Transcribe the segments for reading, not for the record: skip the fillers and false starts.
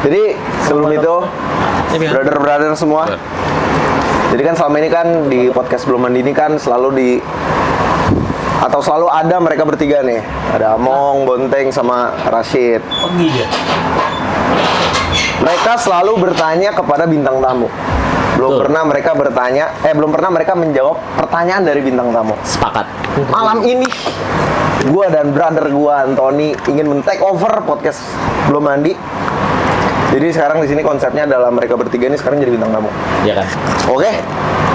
Jadi sebelum itu, brother semua. Jadi kan selama ini kan di podcast Belum Mandi ini kan selalu ada mereka bertiga nih. Ada Among, Bonteng, sama Rashid. Oh iya. Mereka selalu bertanya kepada bintang tamu. Belum pernah mereka menjawab pertanyaan dari bintang tamu. Sepakat. Malam ini gua dan brother gua Anthony ingin men-take over podcast Belum Mandi. Jadi sekarang di sini konsepnya adalah mereka bertiga ini sekarang jadi bintang tamu. Iya kan?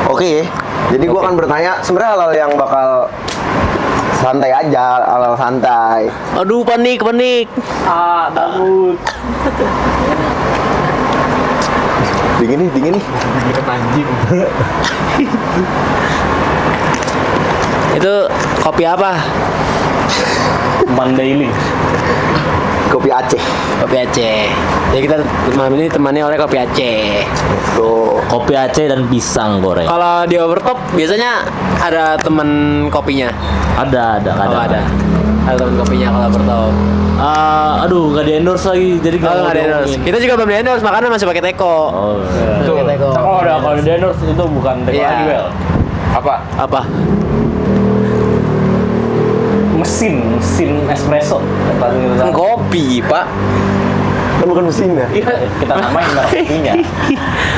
Oke. Jadi gua akan bertanya sebenarnya hal yang bakal santai aja, hal santai. Aduh, panik. Takut. Dingin nih. Anjing. Itu kopi apa? Mandailing. Kopi Aceh. Kopi Aceh. Jadi kita malam ini temannya oleh kopi Aceh. Tuh. Kopi Aceh dan pisang goreng. Kalau di Overtop biasanya ada teman kopinya. Ada. Ada teman kopinya kalau Overtop. Aduh, nggak di endorse lagi. Jadi Nggak ada endorse. Kita juga belum di endorse, makanya masih pakai Teko. Oh. Betul. Kalau di endorse itu bukan teko Iya. lagi, Bel. Apa? Mesin espresso. Kan kopi, Pak. Kan bukan mesinnya. Iya, kita namain mereknya.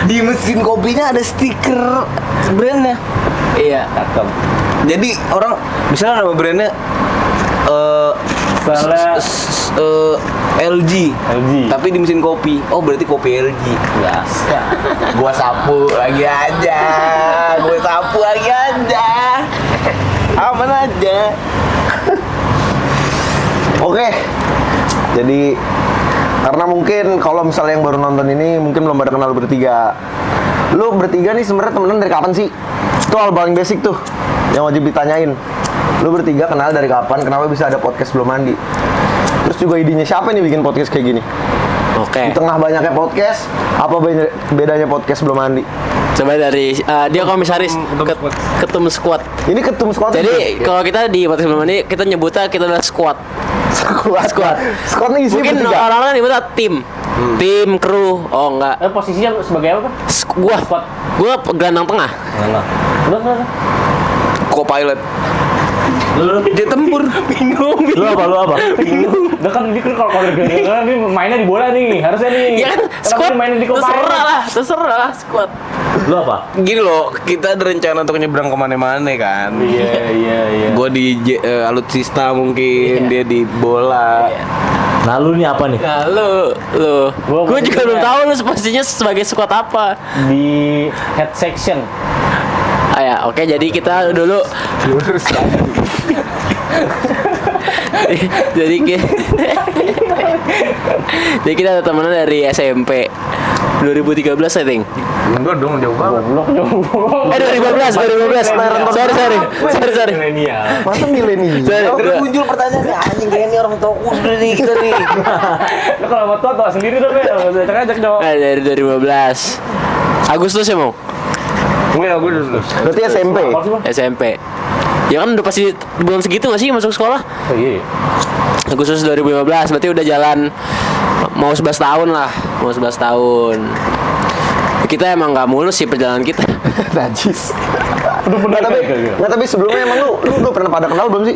Di mesin kopinya ada stiker brandnya. Iya. Cakep. Jadi orang misalnya nama brandnya Misalnya LG. Tapi di mesin kopi. Oh, berarti kopi LG. enggak. Gua sapu lagi aja. Aman aja. Oke. Jadi karena mungkin kalau misalnya yang baru nonton ini mungkin belum pada kenal bertiga. Lu bertiga nih sebenarnya temenan dari kapan sih? Itu hal paling basic tuh yang wajib ditanyain. Lu bertiga kenal dari kapan? Kenapa bisa ada podcast Belum Mandi? Terus juga idenya siapa nih bikin podcast kayak gini? Oke. Di tengah banyaknya podcast, apa bedanya podcast Belum Mandi? Coba dari dia komisaris ketum squad. Ini ketum squad. Jadi kalau kita di podcast Belum Mandi kita nyebutnya kita adalah squad. Squad nih isinya Mungkin bertiga. orang-orang nyebutnya tim. Tim, kru. Oh enggak. Posisinya sebagai apa? Gua gelandang tengah. Enggak. Co-pilot. Dia tempur. Bingung. Lu apa? Udah kan dia kalau dia mainnya di bola nih, harusnya nih. Ya kan squad mainnya di terserah lah squad. Lu apa? Gini loh, kita ada rencana untuk nyebrang kemana-mana kan. Iya. Gua di alutsista mungkin, dia di bola. Lalu nih apa nih? Nah, lu. Gua juga belum tahu lu posisinya sebagai squad apa. Di head section. Ya, oke, jadi kita dulu jadi kita ada temenan dari SMP 2013 I think. Enggak dong, jauh banget. 2015. Sorry. Milenial. Masa milenial? Terus muncul pertanyaannya, anjing kayak ini orang tua udah nih kita nih. Lo kalau mau tua sendiri dong, Bel. Ajak dong. Dari 2015 Agustus ya mau Enggak, gue dulu. Berarti SMP. Ya kan udah pasti belum segitu gak sih masuk sekolah? Oh iya. Agustus 2015 berarti udah jalan mau 11 tahun lah. Kita emang gak mulus sih perjalanan kita. Najis. Tapi sebelumnya emang lu pernah pada kenal belum sih?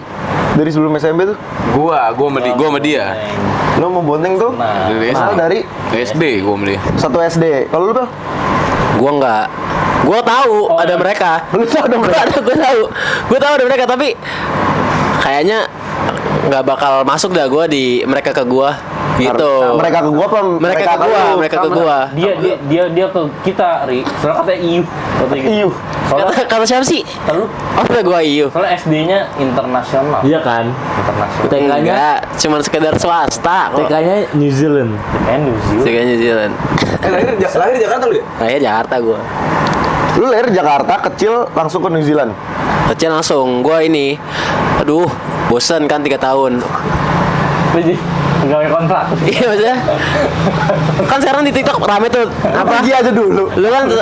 Dari sebelum SMP tuh? Gua sama dia. Lu mau Bonteng tuh? Kenal dari SD gua sama dia. satu SD. Kalau lu Bel? Gua enggak. Gua tahu ada mereka. Lu tahu ada mereka? Gua tahu ada mereka tapi kayaknya nggak bakal masuk dah gua di mereka ke gua gitu. Mereka ke gua apa? Mereka ke gua. Dia ke kita, Ri. Soalnya katanya IU. Iu. Kata siapa sih? Lalu Oh, gua IU. soalnya SD-nya internasional. Iya kan? Internasional. TK-nya Enggak, cuma sekedar swasta kok. TK-nya New Zealand. Kan New Zealand. Tiga New Zealand. Lahir di Jakarta lu ya? Kayak Jakarta gua. Lu lahir Jakarta, kecil langsung ke New Zealand. Kecil langsung gua ini. Aduh, bosan kan 3 tahun. Jadi pegawai kontrak. Iya maksudnya. Kan sekarang di TikTok rame tuh apa? Pergi aja dulu. Lu kan lu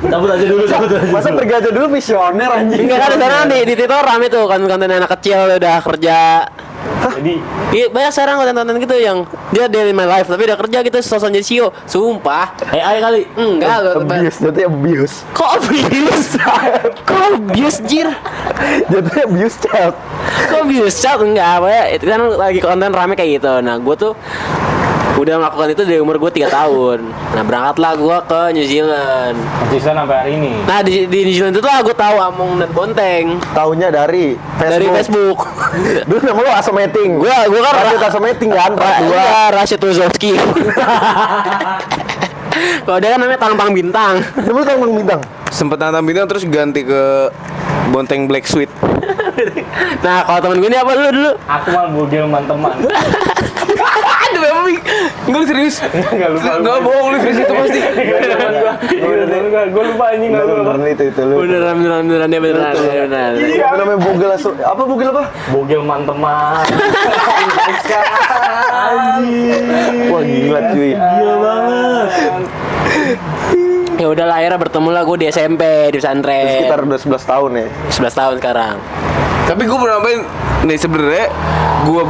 Cabut aja dulu. Masa pergi aja dulu visioner anjing. enggak kan sekarang di TikTok rame tuh kan konten anak kecil udah kerja Jadi Iya banyak sekarang konten-konten gitu yang dia daily my life tapi udah kerja gitu sosok jadi CEO. Sumpah. AI kali. Enggak. Abuse, jatuhnya abuse. Kok abuse? Kok abuse jir? Jatuhnya abuse child. Kok abuse chat? Enggak apa ya. Itu kan lagi konten rame kayak gitu. Nah gue tuh udah melakukan itu dari umur gue 3 tahun. Nah berangkatlah gue ke New Zealand. konsisten sampai hari ini. Nah di New Zealand itu lah gue tahu Among dan Bonteng Taunya dari dari Facebook. Dulu nama lu Asometing. Gue kan Rashid Asometing kan. Iya, Rashid Wazowski. Kalau dia kan namanya Tampang Bintang. Dulu tahu Bang Bintang. Sempet nantang bintang terus ganti ke Bonteng Black Sweet. Nah kalau temen gue ini apa dulu? Aku mah Bogelman teman. Aduh emang enggak serius. Enggak lupa. Enggak bohong lu serius itu pasti. Gue lupa anjing enggak lupa. Beneran itu lu. Beneran dia beneran. Apa namanya Bugel apa Bugel apa? Bogelman teman. Wah gila cuy. Gila banget. Ya udah lah akhirnya bertemu lah gue di SMP di pesantren. Sekitar udah 11 tahun ya. 11 tahun sekarang. Tapi gue pernah main nih sebenarnya gua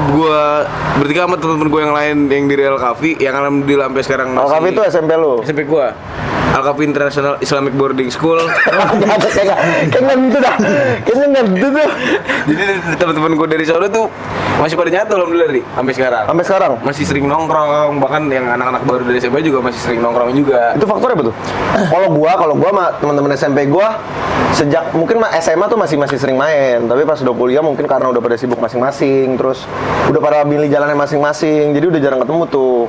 bertiga sama teman-teman gue yang lain yang di Real Cafe yang alhamdulillah sampai sekarang Alkafi itu SMP lu. SMP gua. Al Cafe International Islamic Boarding School. Kayaknya gitu dah. Kayaknya nggak gitu tuh. Jadi teman-teman gue dari sana tuh masih pada nyatu alhamdulillah nih sampai sekarang. Sampai sekarang. Masih sering nongkrong, bahkan yang anak-anak baru dari SMP juga masih sering nongkrong juga. Itu faktornya apa tuh? Kalau gua sama teman-teman SMP gua sejak mungkin SMA tuh masih sering main, tapi pas udah kuliah mungkin karena udah pada sibuk masing-masing, terus udah pada milih jalannya masing-masing, jadi udah jarang ketemu tuh.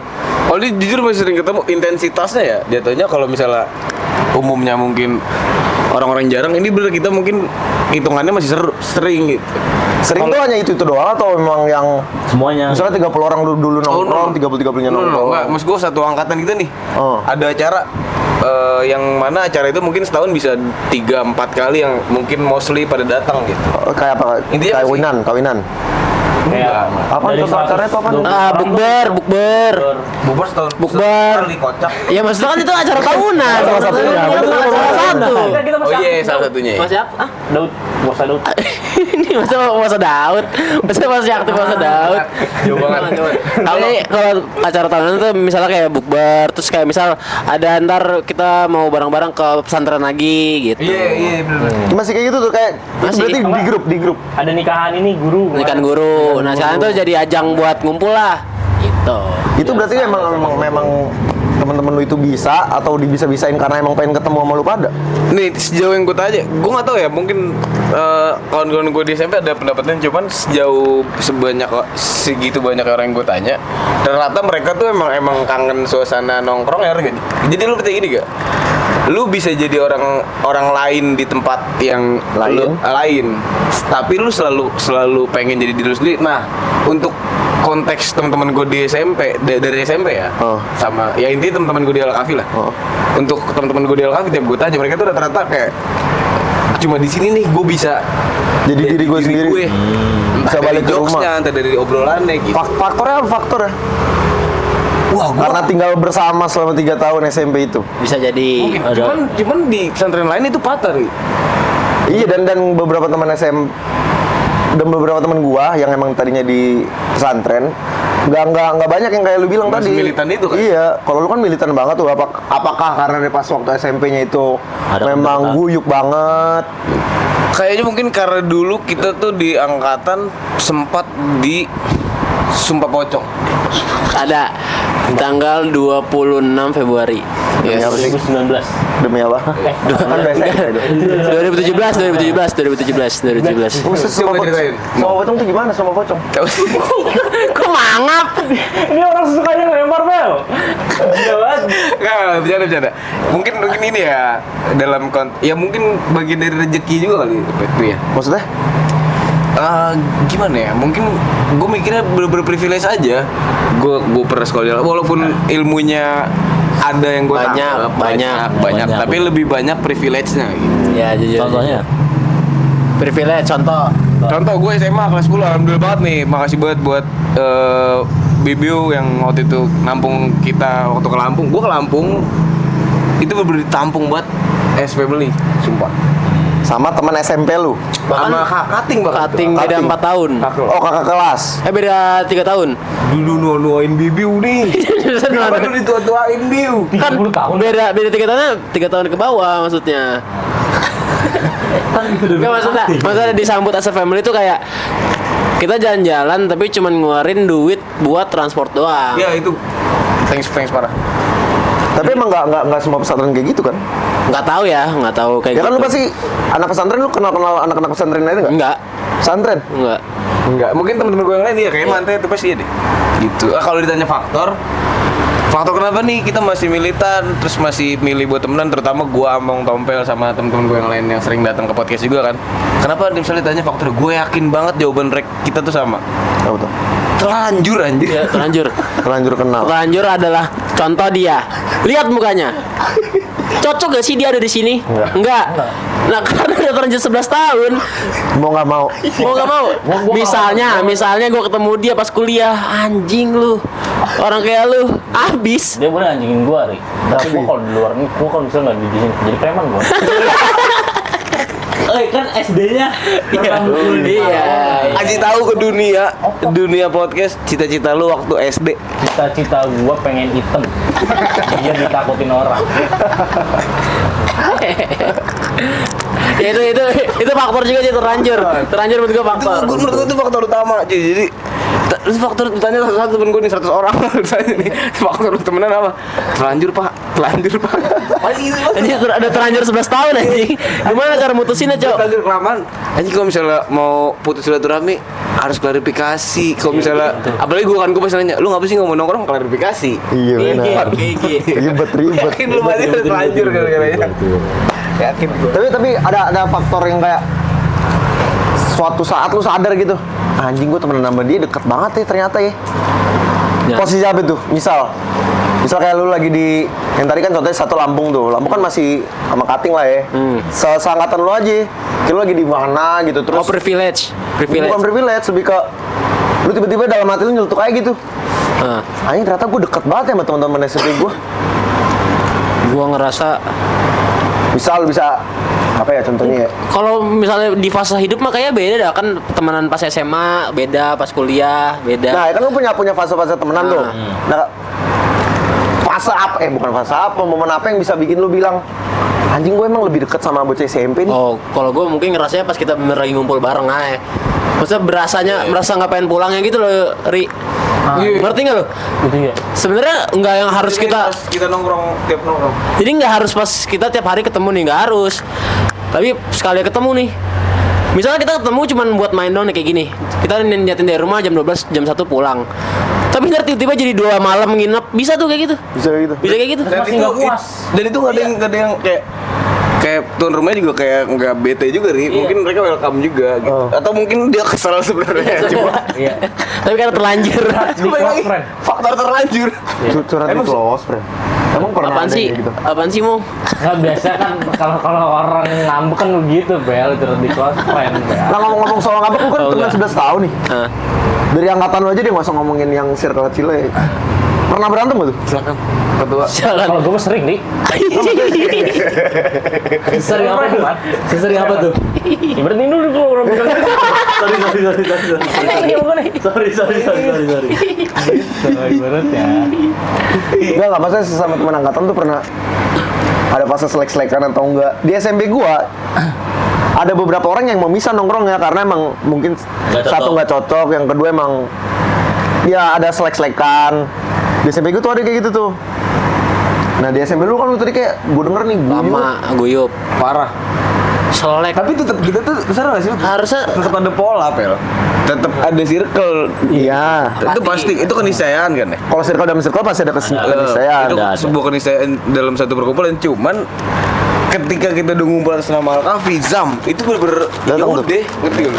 Oh, dia jujur masih sering ketemu. Intensitasnya ya jatuhnya kalau misalnya umumnya mungkin orang-orang jarang, ini bener kita mungkin hitungannya masih sering gitu. Sering tuh hanya itu doang atau memang yang Semuanya. misalnya 30 orang dulu nongkrong, 30-30-nya nongkrong. Enggak, maksud gue satu angkatan kita nih. Oh. Ada acara yang mana acara itu mungkin setahun bisa 3-4 kali yang mungkin mostly pada datang gitu. Kayak apa? Intinya Kawinan. Kayak Apa dari contoh acaranya itu apa? 120 bukber. Bubur setahun Bukber. sekali kocak. Ya maksudnya kan itu acara tahunan. Salah satunya, Itu betul, acara satu. Kita Oh masih iya, aktif, salah Daud. satunya. Masih apa? Ah, Daud, puasa Daud. ini masa Daud. Masih aktif masa Daud. Jauh banget. Tapi kalau acara tahunan tuh misalnya kayak bukber, terus kayak misal ada ntar kita mau bareng-bareng ke pesantren lagi gitu. Iya benar. Masih kayak gitu tuh kayak itu Masih. berarti di grup. Ada nikahan ini guru. Ini kan guru. Nah sekarang tuh jadi ajang buat ngumpul lah. Gitu. Itu berarti memang teman-teman lu itu bisa atau bisa-bisain karena emang pengen ketemu sama lu pada. Nih sejauh yang gue tanya, gue nggak tahu ya, mungkin kawan-kawan gue di SMP ada pendapatnya, cuman sejauh segitu banyak orang yang gue tanya, dan rata mereka tuh emang kangen suasana nongkrong ya, ngerti gak? Jadi lu percaya gini gak? Lu bisa jadi orang lain di tempat yang lain, tapi lu selalu pengen jadi diri lu sendiri. Nah, untuk konteks teman-teman gue di SMP dari SMP ya, sama ya intinya teman-teman gue di Al Cafe lah. Untuk teman-teman gue di Al Cafe tiap gue tanya, mereka tuh rata-rata kayak cuma di sini nih gue bisa Jadi diri gue sendiri. Bisa Bisa balik ke rumah. entah dari obrolannya gitu. Faktornya apa faktornya? Wah, Karena tinggal bersama selama 3 tahun SMP itu. Bisa jadi. mungkin cuman di pesantren lain itu patah nih. Iya dan beberapa teman dan beberapa teman gua yang emang tadinya di pesantren nggak banyak yang kayak lu bilang Masih tadi. militan itu kan? Iya, kalau lu kan militan banget tuh. Apakah karena dari pas waktu SMP-nya itu Ada memang pendekatan. guyup banget? Kayaknya mungkin karena dulu kita tuh di angkatan sempat di Sumpah Pocong. Ada tanggal 26 Februari. Demi apa sih? 2019. Demi apa? Kan biasa itu. 2017. Sumpah ceritain. Pocong tuh gimana? Sumpah Pocong? Kok mangap? Ini orang sukanya ngelempar bel. Gila banget. Nggak, bercanda. Mungkin ini ya dalam ya mungkin bagian dari rezeki juga kali itu ya. Maksudnya? Gimana ya? Mungkin gue mikirnya berprivilege aja. Gue pernah sekolah, walaupun ilmunya ada yang gue banyak, tapi lebih banyak privilege-nya gitu. Ya jujur. Contohnya? Privilege contoh. Contoh gue SMA kelas 10, alhamdulillah banget nih. Makasih banget buat Bibiu yang waktu itu nampung kita waktu ke Lampung. Gue ke Lampung itu bener-bener ditampung buat as family, sumpah. sama teman SMP lu. Sama kating bahkan. Kating beda Kating. 4 tahun. Oh, kakak kelas. Beda 3 tahun. Dulu nuain bibiu nih. Kenapa lu ditua-tuain biu? Kan 30 tahun. beda 3 tahun ke bawah maksudnya. Enggak maksudnya disambut as a family itu kayak kita jalan-jalan tapi cuman ngeluarin duit buat transport doang. Ya itu. Thanks parah. Tapi emang nggak semua pesantren kayak gitu kan? Nggak tahu kayak Ya kan gitu. lu pasti anak pesantren, lu kenal anak-anak pesantren lain nggak? Enggak. Pesantren? Enggak. Enggak, mungkin teman-teman gue yang lain ya kayak mantai itu pasti deh. Gitu. Kalau ditanya faktor kenapa nih kita masih militan terus masih milih buat temenan, terutama gua Among Tompel sama temen-temen gue yang lain yang sering datang ke podcast juga kan. Kenapa misalnya ditanya faktor, gue yakin banget jawaban kita tuh sama. Tahu tuh. Terlanjur anjir. Ya, terlanjur. Terlanjur kenal. Terlanjur adalah contoh dia. Lihat mukanya. Cocok gak sih dia ada di sini? Enggak. Nah, karena udah terlanjur 11 tahun. Mau nggak mau. Mau gak mau? Misalnya gue ketemu dia pas kuliah, anjing lu. Orang kayak lu, abis. Dia boleh anjingin gua, Ri. Tapi gua kalau di luar ini, gua kalau misalnya nggak di sini jadi preman gua. Kan SD-nya Iya. Kasih tahu ke dunia podcast cita-cita lu waktu SD. Cita-cita gua pengen item. Biar ditakutin orang. Ya itu faktor juga sih terlanjur menurut gue faktor. Menurut gue itu faktor utama. Jadi terus faktor ditanya satu temen gue nih 100 orang ditanya nih faktor temenan apa? Terlanjur pak. Ini ada terlanjur 11 tahun anjing. Gimana cara mutusinnya, Cok? Terlanjur kelamaan. Anjing kalau misalnya mau putus silaturahmi harus klarifikasi. Kalau misalnya apalagi gue pasti nanya, lu ngapa sih nggak mau nongkrong, klarifikasi. Iya benar. Ribet. Yakin lu pasti udah terlanjur gara-garanya. Yakin gue. Tapi ada faktor yang kayak suatu saat lu sadar gitu, anjing gue temenan sama dia deket banget ya ternyata ya. Ya. Posisi apa tuh? Misal kayak lu lagi di yang tadi kan contohnya satu Lampung tuh. Lampung kan masih sama Kating lah ya. Seangkatan lu aja. Kira lu lagi di mana gitu terus. Oh, privilege. Bukan privilege, lebih ke lu tiba-tiba dalam hati lu nyeletuk kayak gitu. Anjing ternyata gue deket banget ya sama teman-teman SMP gue. Gua ngerasa Misal bisa apa ya contohnya ya? kalau misalnya di fase hidup mah kayaknya beda dah, kan temenan pas SMA beda, pas kuliah beda. Nah, kan lu punya fase-fase temenan tuh. Nah, fase apa? Bukan fase apa, momen apa yang bisa bikin lu bilang anjing gue emang lebih deket sama bocah SMP nih. Oh, kalau gue mungkin ngerasanya pas kita bener lagi ngumpul bareng aja. Maksudnya merasa nggak pengen pulangnya gitu loh, Ri. Ngerti nggak lo? Gitu ya. Sebenarnya nggak yang harus kita. Kita nongkrong tiap nongkrong. Jadi nggak harus pas kita tiap hari ketemu nih, nggak harus. Tapi sekali ketemu nih. Misalnya kita ketemu cuman buat main doang nih kayak gini. Kita niatin dari rumah jam 12, jam 1 pulang. Tapi ntar tiba-tiba jadi 2 malam nginep. Bisa tuh kayak gitu. Bisa kayak gitu. Bisa kayak gitu. Masih nggak puas. Dan itu nggak ada yang kayak tuan rumahnya juga kayak nggak bete juga nih. Mungkin mereka welcome juga gitu. Atau mungkin dia kesal sebenarnya cuma Iya. Tapi karena terlanjur. Di close friend. faktor terlanjur. Curhat di close friend. Emang pernah Apaan ada sih? kayak gitu? Apaan sih mau? Nggak biasa kan kalau orang ngambek kan begitu, Bel, terus di close friend. Bel. Nah ngomong-ngomong soal ngabek, lu kan Oh, temen enggak. 11 tahun nih. Hah. Dari angkatan lu aja deh, nggak usah ngomongin yang circle kecil ya. Pernah berantem gak tuh? Silakan. Ketua. Jangan. Kalau gue mah sering, Dik. Sesering apa tuh? Sesering apa tuh? Ya, berarti dulu gue orang bilang. Sorry. Ibaratnya. Enggak, maksudnya sesama teman angkatan tuh pernah ada fase selek-selekan atau enggak. Di SMP gua ada beberapa orang yang memisah nongkrongnya karena emang mungkin Nggak satu cocok. nggak cocok, yang kedua emang ya ada selek-selekan. Di SMP gua tuh ada kayak gitu tuh. Nah di SMP lu kan lu tadi kayak gua denger nih Lama guyup. Parah. Selek. Tapi tetap kita tuh besar nggak sih? Harusnya Tetap ada pola, Pel. Tetap ada circle. Iya. Itu pasti, itu keniscayaan kan ya? Kalau circle dalam circle pasti ada keniscayaan. Itu Ada. sebuah keniscayaan dalam satu perkumpulan. Cuman ketika kita udah ngumpul atas nama Al-Kahfi, Zam, itu bener-bener ya Datang tuh. udah, ngerti gak?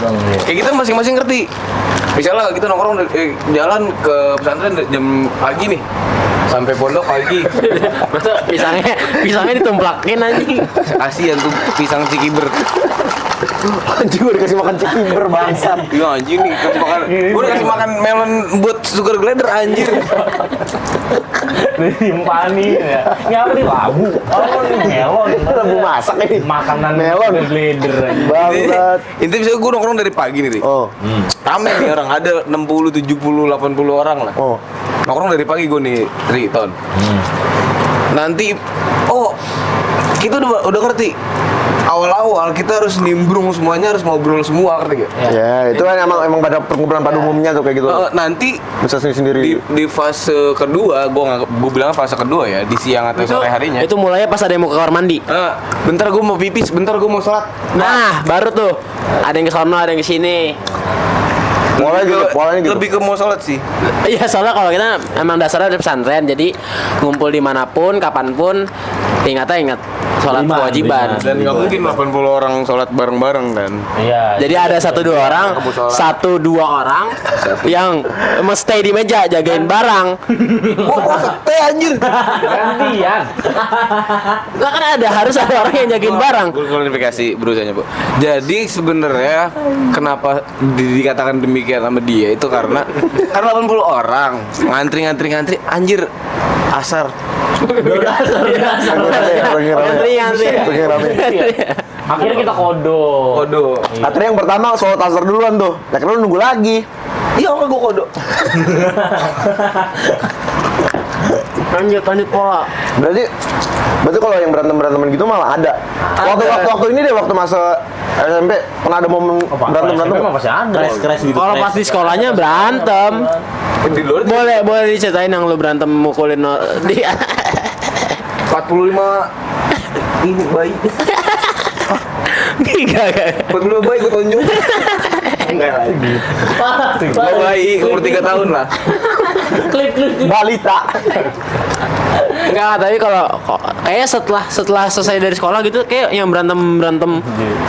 Kayak kita masing-masing ngerti. Misalnya kita nongkrong jalan ke pesantren jam pagi nih, sampai pondok pagi. masa pisangnya ditumplakin anjing. Kasihan tuh pisang cikiber. Anjing gua dikasih makan cikimber bangsat. Iya anjing nih, kasih makan. Gue udah kasih makan melon buat sugar glider anjir. Ditimpani ya. Ini apa nih labu? Oh, ini melon. Labu masak ini. Makanan Melon. blender. Banget. Intinya misalnya gue nongkrong dari pagi nih, Ri. Oh. Rame nih orang, ada 60, 70, 80 orang lah. Oh. Nongkrong dari pagi gue nih, Ri, Ton. Nanti, kita udah ngerti. Awal-awal kita harus nimbrung semuanya, harus ngobrol semua, ngerti gak? Ya, itu kan emang pada perkumpulan pada umumnya tuh kayak gitu. Nanti Bisa sendiri-sendiri. di fase kedua, gue bilang fase kedua ya, di siang atau sore harinya. Itu mulainya pas ada yang mau ke kamar mandi. Bentar gue mau pipis, bentar gue mau sholat. Nah, baru tuh ada yang ke sono, ada yang ke sini. Polanya gitu. Lebih ke mau sholat sih. Iya, soalnya kalau kita emang dasarnya dari pesantren, jadi ngumpul dimanapun, kapanpun, ingat sholat Beriman, kewajiban. beriman. Dan nggak mungkin 80 orang sholat bareng-bareng kan. Iya. Jadi ada 1-2 orang yang stay di meja jagain barang. Wah, sate anjir. gantian. Lah kan harus ada orang yang jagain barang. Gue klarifikasi berusahanya, Bu. Jadi sebenarnya kenapa dikatakan demikian sama dia itu karena 80 orang ngantri anjir asar. Ngantri. Akhirnya kita kodo. Akhirnya yang pertama sholat asar duluan tuh. Akhirnya lu nunggu lagi. Iya, oke gue kodo. Lanjut pola. Berarti kalau yang berantem gitu malah ada. Waktu ini deh, waktu masa SMP pernah ada momen berantem. Pasti ada. Crash gitu. Kalau pas di sekolahnya berantem. Di luar Boleh diceritain yang lu berantem mukulin dia. 45 ini bayi. Enggak. 45 bayi gue tonjok. Enggak lah. Gue bayi umur 3 tahun lah. Klip. Balita. Enggak, tapi kalau kayaknya setelah selesai dari sekolah gitu kayak yang berantem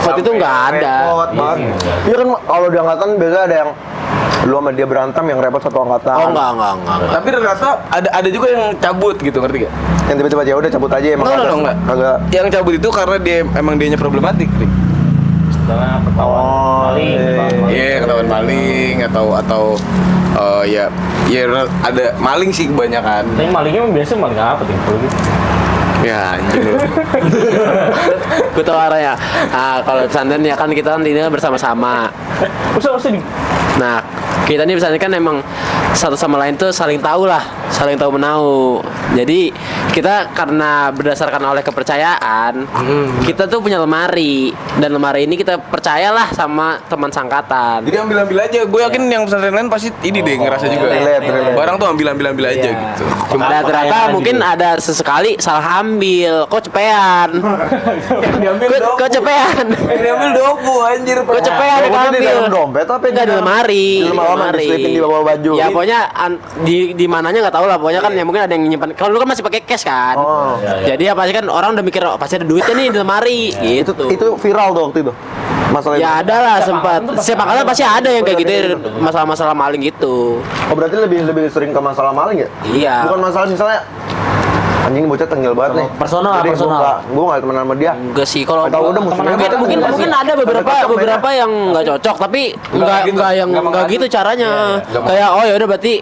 waktu itu enggak ada. Repot banget. Iya kan kalau di angkatan biasa ada yang lu sama dia berantem yang repot satu angkatan. Oh enggak. Tapi ternyata ada juga yang cabut gitu, ngerti gak? Yang tiba-tiba ya udah cabut aja emang. Enggak. Agak. Yang cabut itu karena dianya problematik, Rik. Karena ketahuan maling. Iya, ketahuan maling atau ya ada maling sih kebanyakan. Tapi malingnya biasa maling apa tuh? Gitu. Ya anjir. Gue tau arahnya. Nah, kalau pesantren ya kan kita kan tinggal bersama-sama. Usah di. Nah, kita nih pesantren kan emang satu sama lain tuh saling tahu menahu. Jadi kita karena berdasarkan oleh kepercayaan, kita tuh punya lemari, dan lemari ini kita percayalah sama teman sangkatan. Jadi ambil aja. Gue yakin yang pesantren lain pasti ini deh ngerasa juga. relate. Barang tuh ambil aja gitu. Cuma ternyata mungkin ada sesekali salah ambil, kok cepean. Kok cepean. Diambil dopu anjir. Kok cepean Dompetnya di ambil. dalam dompet apa Enggak, di lemari. Di lemari, diselipin di bawah baju. Ya pokoknya di mananya nggak tahu lah. Pokoknya kan ya mungkin ada yang nyimpan. Kalau lu kan masih pakai cash kan. Oh. Jadi ya pasti kan orang udah mikir pasti ada duitnya nih di lemari gitu. Itu viral tuh waktu itu. Masalah Ya itu. ada lah sempat. Setiap angkatan pasti ada yang kayak gitu, masalah-masalah maling gitu. Oh berarti lebih sering ke masalah maling ya? Iya. Bukan masalah misalnya anjing ini bocah tengil banget nih. Personal. Gue nggak teman sama dia. Enggak sih kalau Atau udah musuhnya mungkin ada beberapa yang nggak cocok, tapi nggak gitu caranya. Iya, Kayak oh ya udah berarti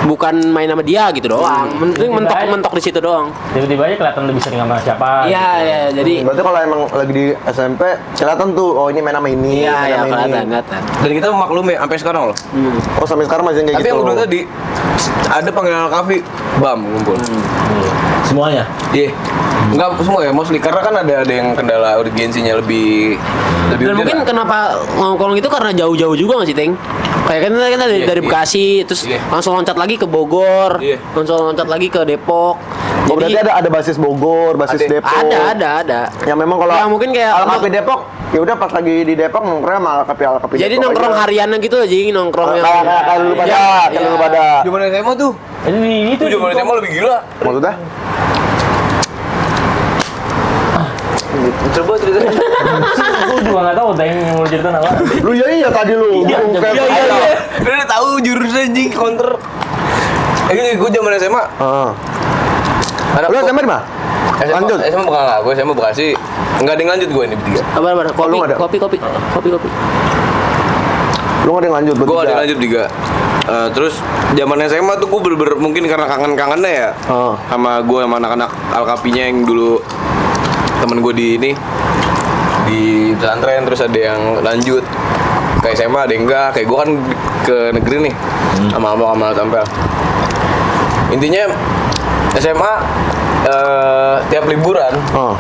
bukan main sama dia gitu doang. Mending mentok di situ doang. Tiba-tiba aja kelihatan lebih sering sama siapa. Iya, ya, jadi Berarti kalau emang lagi di SMP kelihatan tuh oh ini main sama ini. iya main ya sama ini. kelihatan. Dan kita memaklumi sampai sekarang loh. Oh sampai sekarang masih kayak Tapi gitu. yang udah tadi ada panggilan kafe bam ngumpul. Semuanya. Iya. Enggak semua ya, mostly karena kan ada yang kendala urgensinya lebih Dan mungkin urgent lah. kenapa ngomong itu karena jauh-jauh juga nggak sih, Teng? Kayak kan kita Iya, dari iya. Bekasi, terus Iya. langsung loncat lagi ke Bogor, Iya. langsung loncat lagi ke Depok. Oh berarti ada basis Bogor, basis Ada. Depok. ada. Yang memang kalau Ya, mungkin kayak Alkapi Depok, ya udah pas lagi di Depok nongkrong sama Alkapi Jadi Depok nongkrong aja. harianan gitu aja, nongkrong yang Kayak lu pada, kayak lu pada. Zaman SMA tuh. Jadi itu Zaman SMA lebih gila. Maksudnya? Coba ceritain. Aku juga nggak tahu Teng yang mau cerita apa. Lu iya tadi lu. Iya, Kayak- Dia udah tahu jurusnya anjing counter. Ini gue zaman SMA. Ah. Ada Lu SMA di mana? Lanjut. SMA bukan lah, gue SMA Bekasi. Enggak ada yang lanjut gue ini bertiga. apa lu nggak ada? kopi. Lu nggak ada yang lanjut Gue ada bertiga. yang lanjut 3. Terus zaman SMA tuh gue bener-bener mungkin karena kangen-kangennya ya Oh. sama gue sama anak-anak Alkapinya yang dulu temen gue di pesantren, terus ada yang lanjut ke SMA, ada yang enggak. Kayak gue kan ke negeri nih sama tampil. Intinya SMA tiap liburan Oh.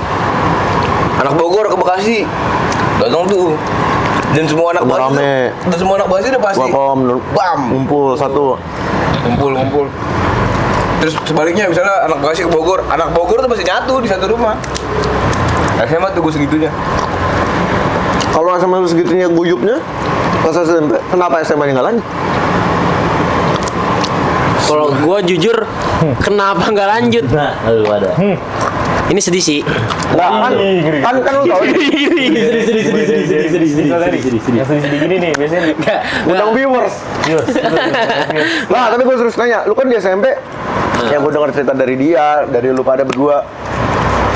anak Bogor ke Bekasi datang tuh, dan semua anak Bekasi Rame. dan semua anak Bekasi udah pasti bam Ngumpul satu. ngumpul. Terus sebaliknya misalnya anak Bekasi ke Bogor, anak Bogor tuh pasti nyatu di satu rumah. SMA tuh gue segitunya. Kalau SMA lu segitunya guyupnya, pas SMP, kenapa SMA nggak lanjut? Kalau gue jujur, kenapa nggak lanjut? Nah, lu ada. Ini sedih sih. Nggak, kan lu tau nih, Yang sedih-sedih gini nih biasanya. undang viewers. Nah, tapi gue terus nanya, lu kan di SMP, yang gue dengar cerita dari dia, dari lu pada berdua,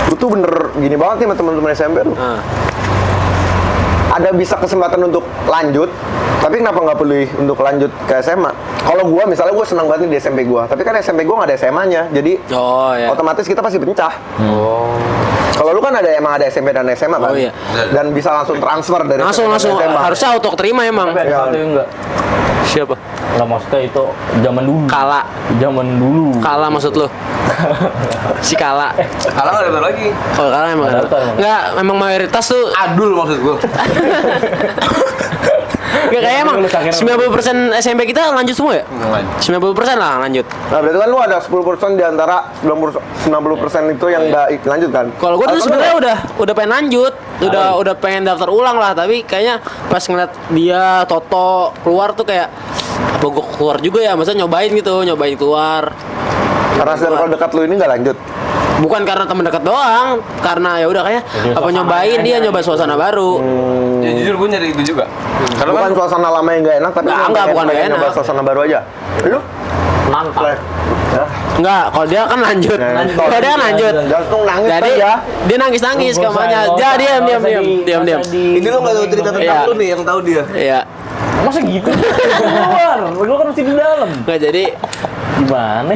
lu tuh bener gini banget nih sama teman-teman SMP lu. Ada bisa kesempatan untuk lanjut, tapi kenapa nggak pilih untuk lanjut ke SMA? Kalau gua misalnya gua senang banget nih di SMP gua, tapi kan SMP gua nggak ada SMA-nya, jadi Oh ya. otomatis kita pasti pecah. Kalau lu kan emang ada SMP dan SMA kan? Oh, iya. Dan bisa langsung transfer dari Langsung SMP ke SMA. harusnya auto terima emang. Tapi ada satu yang enggak. Siapa? Enggak, maksudnya itu zaman dulu. Zaman dulu. Kala maksud lu? Si Kala. Kalah nggak daftar lagi. Oh, Kala emang. Nggak daftar, emang. Enggak, memang mayoritas tuh Adul maksud gue. enggak kayak emang Lu sakit. 90% SMP kita lanjut semua ya? 90% lah lanjut. Nah, berarti kan lu ada 10% di antara 90% itu yang nggak lanjut kan? Kalau gue tuh Atau sebenarnya bener? udah pengen lanjut, udah pengen daftar ulang lah, tapi kayaknya pas ngeliat dia Toto keluar tuh kayak apa gue keluar juga ya, masa nyobain keluar. Karena circle dekat lu ini nggak lanjut. Bukan karena temen dekat doang, karena ya udah kayak Jadi apa suasana nyobain dia aja. nyoba suasana baru. Ya jujur gue nyari itu juga. Karena Bukan kan suasana lama yang nggak enak, tapi Nggak, lu bukan pengen nggak nyoba enak. suasana baru aja. Lu? Mantap. Enggak, kalau dia kan lanjut. Lanjut. Kalau dia kan lanjut. Jantung nangis Jadi aja. dia nangis kamanya. Dia diam. ini lo nggak tahu cerita tentang Iya. lu nih, yang tahu dia. Iya. Masa gitu? Keluar. Lu kan masih di dalam. Nggak, jadi Gimana?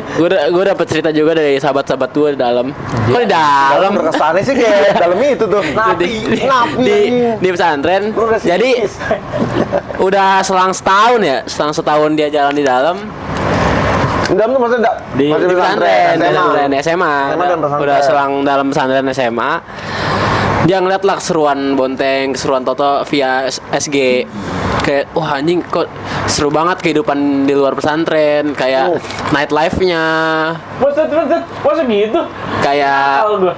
gue dapet cerita juga dari sahabat-sahabat gue di dalam. Kok di dalam? Berkesannya sih kayak dalam itu tuh. di, Napi di, anjing. di pesantren. Lu udah Jadi psikis. udah selang setahun dia jalan di dalam. Dalam tuh maksudnya Di pesantren, di pesantren SMA. SMA dan pesantren. Udah selang dalam pesantren SMA. Dia ngeliat lah keseruan Bonteng, keseruan Toto via SG. Kayak wah anjing kok seru banget kehidupan di luar pesantren, kayak nightlife-nya, Masa gitu? kayak Tahu gua.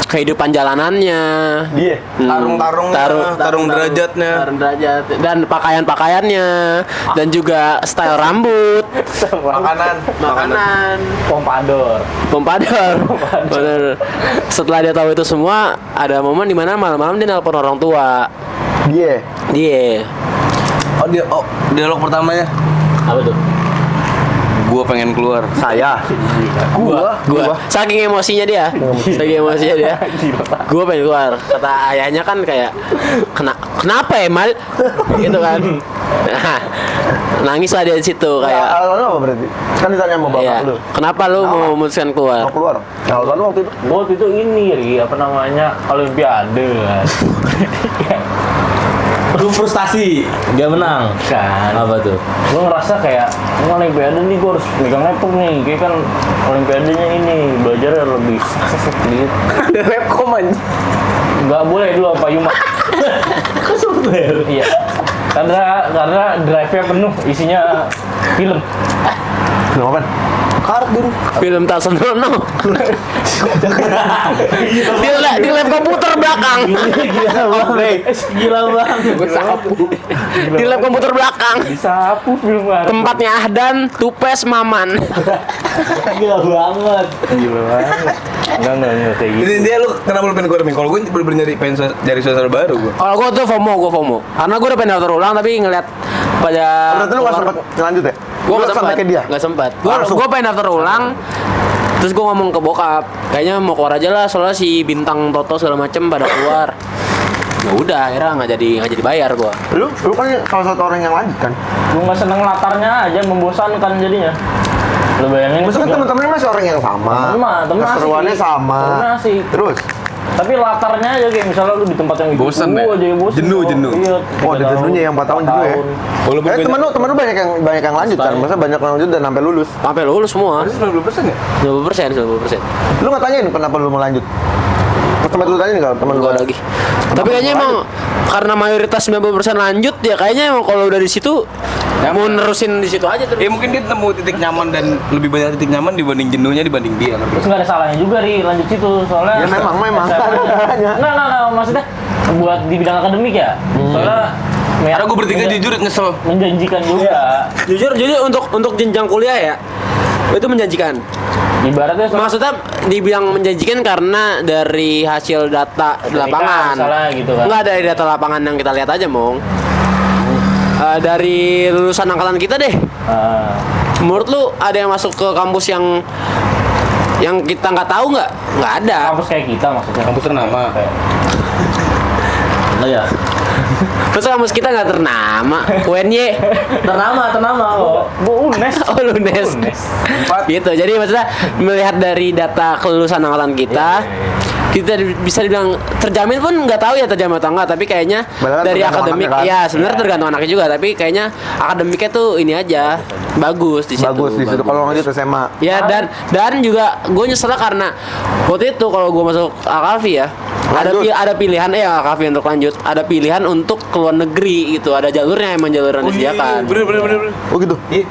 kehidupan jalanannya. Dia. Tarung derajatnya. Tarung derajat dan pakaian-pakaiannya dan juga style rambut, makanan, Pompador. pompador. Bener. Setelah dia tahu itu semua, ada momen dimana malam-malam dia nelpon orang tua. Dia. Dia Dialog pertamanya. Apa tuh? Gue pengen keluar. Saya. gua saking emosinya dia gua pengen keluar. Kata ayahnya kan kayak kenapa Emal gitu kan. Nah, nangis lah dia di situ kayak Alasannya apa berarti? Kan ditanya sama bapak iya, lu. kenapa lu mau memutuskan keluar? Mau keluar. Alasan lu waktu itu? Waktu itu ini, Ri, apa namanya? Olimpiade kan. Lu frustasi, gak menang. Kan. Apa tuh? Gue ngerasa kayak ini Olimpiade nih gue harus megang laptop nih. Kayak kan Olimpiadenya ini belajarnya lebih gitu. Ada Repcom aja. Nggak boleh dulu apa Yuma. Kok sempet? Iya. Karena drive-nya penuh, isinya film. Kenapa? Kartun. Film Tarzan Brono. di lab komputer belakang. Gila banget. Di lab komputer belakang. Disapu film baru. Tempatnya Ahdan, Tupes, Maman. Gila banget. Gila banget. Enggak kayak gitu. Ini dia lu kenapa lu pengen keluar Ming? Kalau gue bener-bener nyari suasana baru gue. Kalau gue tuh FOMO. Karena gue udah pengen daftar ulang tapi ngeliat pada Berarti lu nggak sempat lanjut ya? Gue Lu nggak sempat kayak dia. nggak sempat. Langsung. Gue pengen daftar ulang. Terus gue ngomong ke bokap, kayaknya mau keluar aja lah soalnya si bintang Toto segala macem pada keluar. Ya udah, akhirnya nggak jadi bayar gua. Lu kan salah satu orang yang lanjut kan? Gue nggak seneng latarnya aja, membosankan jadinya. Lu bayangin. Maksudnya kan teman-temannya masih orang yang sama. Temen asik. Keseruannya sama. Temen asik. Terus? Tapi latarnya aja kayak misalnya lu di tempat yang itu Bosen ya? aja bosen. Jenuh. Iya. Oh, ada jenuhnya yang 4 tahun jenuh ya? Walaupun Temen lu banyak yang lanjut kan? Masa banyak yang lanjut dan sampai lulus? Sampai lulus semua. 90% ya? 90%. Lu nggak tanyain kenapa lu mau lanjut? Tempat lu tanya nih kalau teman Gua gua lagi. Tapi kayaknya emang karena mayoritas 90% lanjut ya kayaknya emang kalau udah di situ mau nerusin di situ aja terus. Ya mungkin dia nemu titik nyaman dan lebih banyak titik nyaman dibanding jenuhnya dibanding dia. Terus nggak ada salahnya juga Ri lanjut situ soalnya. Ya memang. Nah, maksudnya buat di bidang akademik ya. Soalnya Karena gue bertiga jujur nyesel. menjanjikan juga. Jujur untuk jenjang kuliah ya itu menjanjikan. Ibaratnya Maksudnya dibilang menjanjikan karena dari hasil data di lapangan. misalnya gitu kan. Enggak dari data lapangan yang kita lihat aja, Mong. Dari lulusan angkatan kita deh. Menurut lu ada yang masuk ke kampus yang kita nggak tahu nggak? Nggak ada. kampus kayak kita maksudnya. Kampus ternama. Oh ya. Terus kampus kita nggak ternama. UNY. Ternama kok. Bu UNES. Oh, lunes. Gitu. Jadi maksudnya melihat dari data kelulusan angkatan kita, kita bisa dibilang terjamin pun nggak tahu ya terjamin atau enggak, tapi kayaknya Padahal dari tergantung akademik anaknya kan? ya sebenarnya tergantung anaknya juga, tapi kayaknya akademiknya tuh ini aja bagus di situ. Bagus di situ kalau lanjut SMA. Ya dan juga gue nyesel karena waktu itu kalau gue masuk Alkafi ya Lanjut. ada pilihan Alkafi untuk lanjut, ada pilihan untuk ke luar negeri gitu, ada jalurnya emang jalur yang disediakan. Bener. Oh gitu. Iya.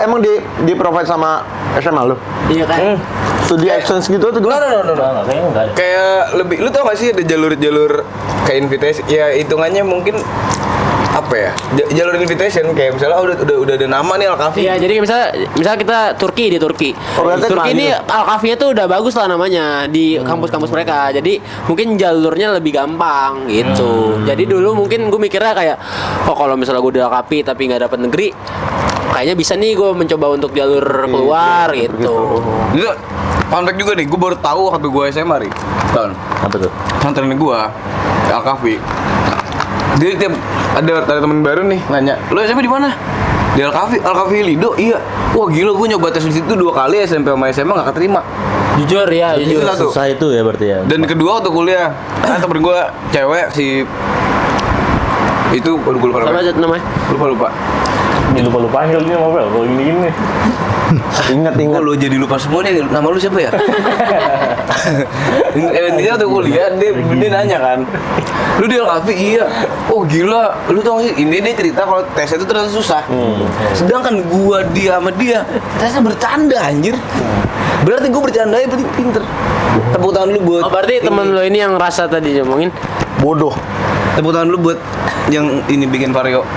Emang di provide sama SMA lu? Iya kan? Studi exchange gitu tuh gue? Kayaknya enggak ada. Kayak lebih, lu tau gak sih ada jalur-jalur kayak invitation? Ya hitungannya mungkin apa ya? Jalur invitation kayak misalnya udah ada nama nih Alkafi. Iya, jadi misalnya kita di Turki. Oh, berarti Turki ini lanjut. Alkafinya tuh udah bagus lah namanya di kampus-kampus mereka. Jadi mungkin jalurnya lebih gampang gitu. Jadi dulu mungkin gue mikirnya kayak, oh kalau misalnya gue di Alkafi tapi nggak dapat negeri, kayaknya bisa nih gue mencoba untuk jalur keluar gitu. Itu fun fact juga nih, gue baru tahu waktu gue SMA nih. Tahun. Apa tuh? Pesantren gue Alkafi. Dia tiap ada teman baru nih nanya, "Lo SMP di mana?" Di Alkafi Lido. Iya. Wah gila, gue nyoba tes di situ 2 kali SMP sama SMA enggak keterima. Jujur ya, Itu jujur. satu. Susah itu ya berarti ya. Dan kedua waktu kuliah, kan temen gue cewek si itu gue lupa Siapa aja namanya? lupa. Lupa ini apa kalau ini. Ingat. Kok lo jadi lupa semua nih, nama lu siapa ya? Intinya waktu kuliah dia nanya kan, lu di Alkafi? Iya. Oh gila, lu tau gak sih, ini dia cerita kalau tes itu ternyata susah. Sedangkan gua sama dia tesnya bercanda anjir. Berarti gua bercanda ya berarti pinter. Tepuk tangan lu buat Oh, berarti temen lo ini yang rasa tadi ngomongin. Bodoh. Tepuk tangan lu buat yang ini bikin Vario.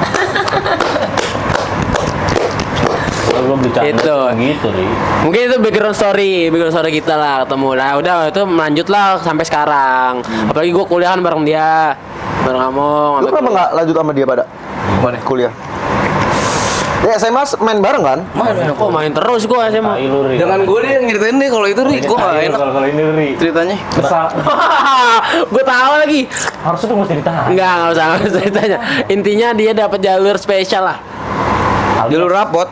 Kalau bercanda Itu. gitu nih. Mungkin itu background story kita lah ketemu lah. Udah itu lanjut lah sampai sekarang. Apalagi gue kuliah kan bareng dia, bareng Among. Lu kenapa nggak lanjut sama dia pada Mana? kuliah? Ya SMA main bareng kan? Kok main terus gue sih mau. Tai lu Ri. Jangan gua deh yang nyeritain deh kalau itu nih, gua Tai gak lu enak kalau ini Ri. ceritanya. Kesal. Gue tahu lagi. Harusnya tuh mesti ditahan. Enggak usah ceritanya. Intinya dia dapat jalur spesial lah. Jalur rapot.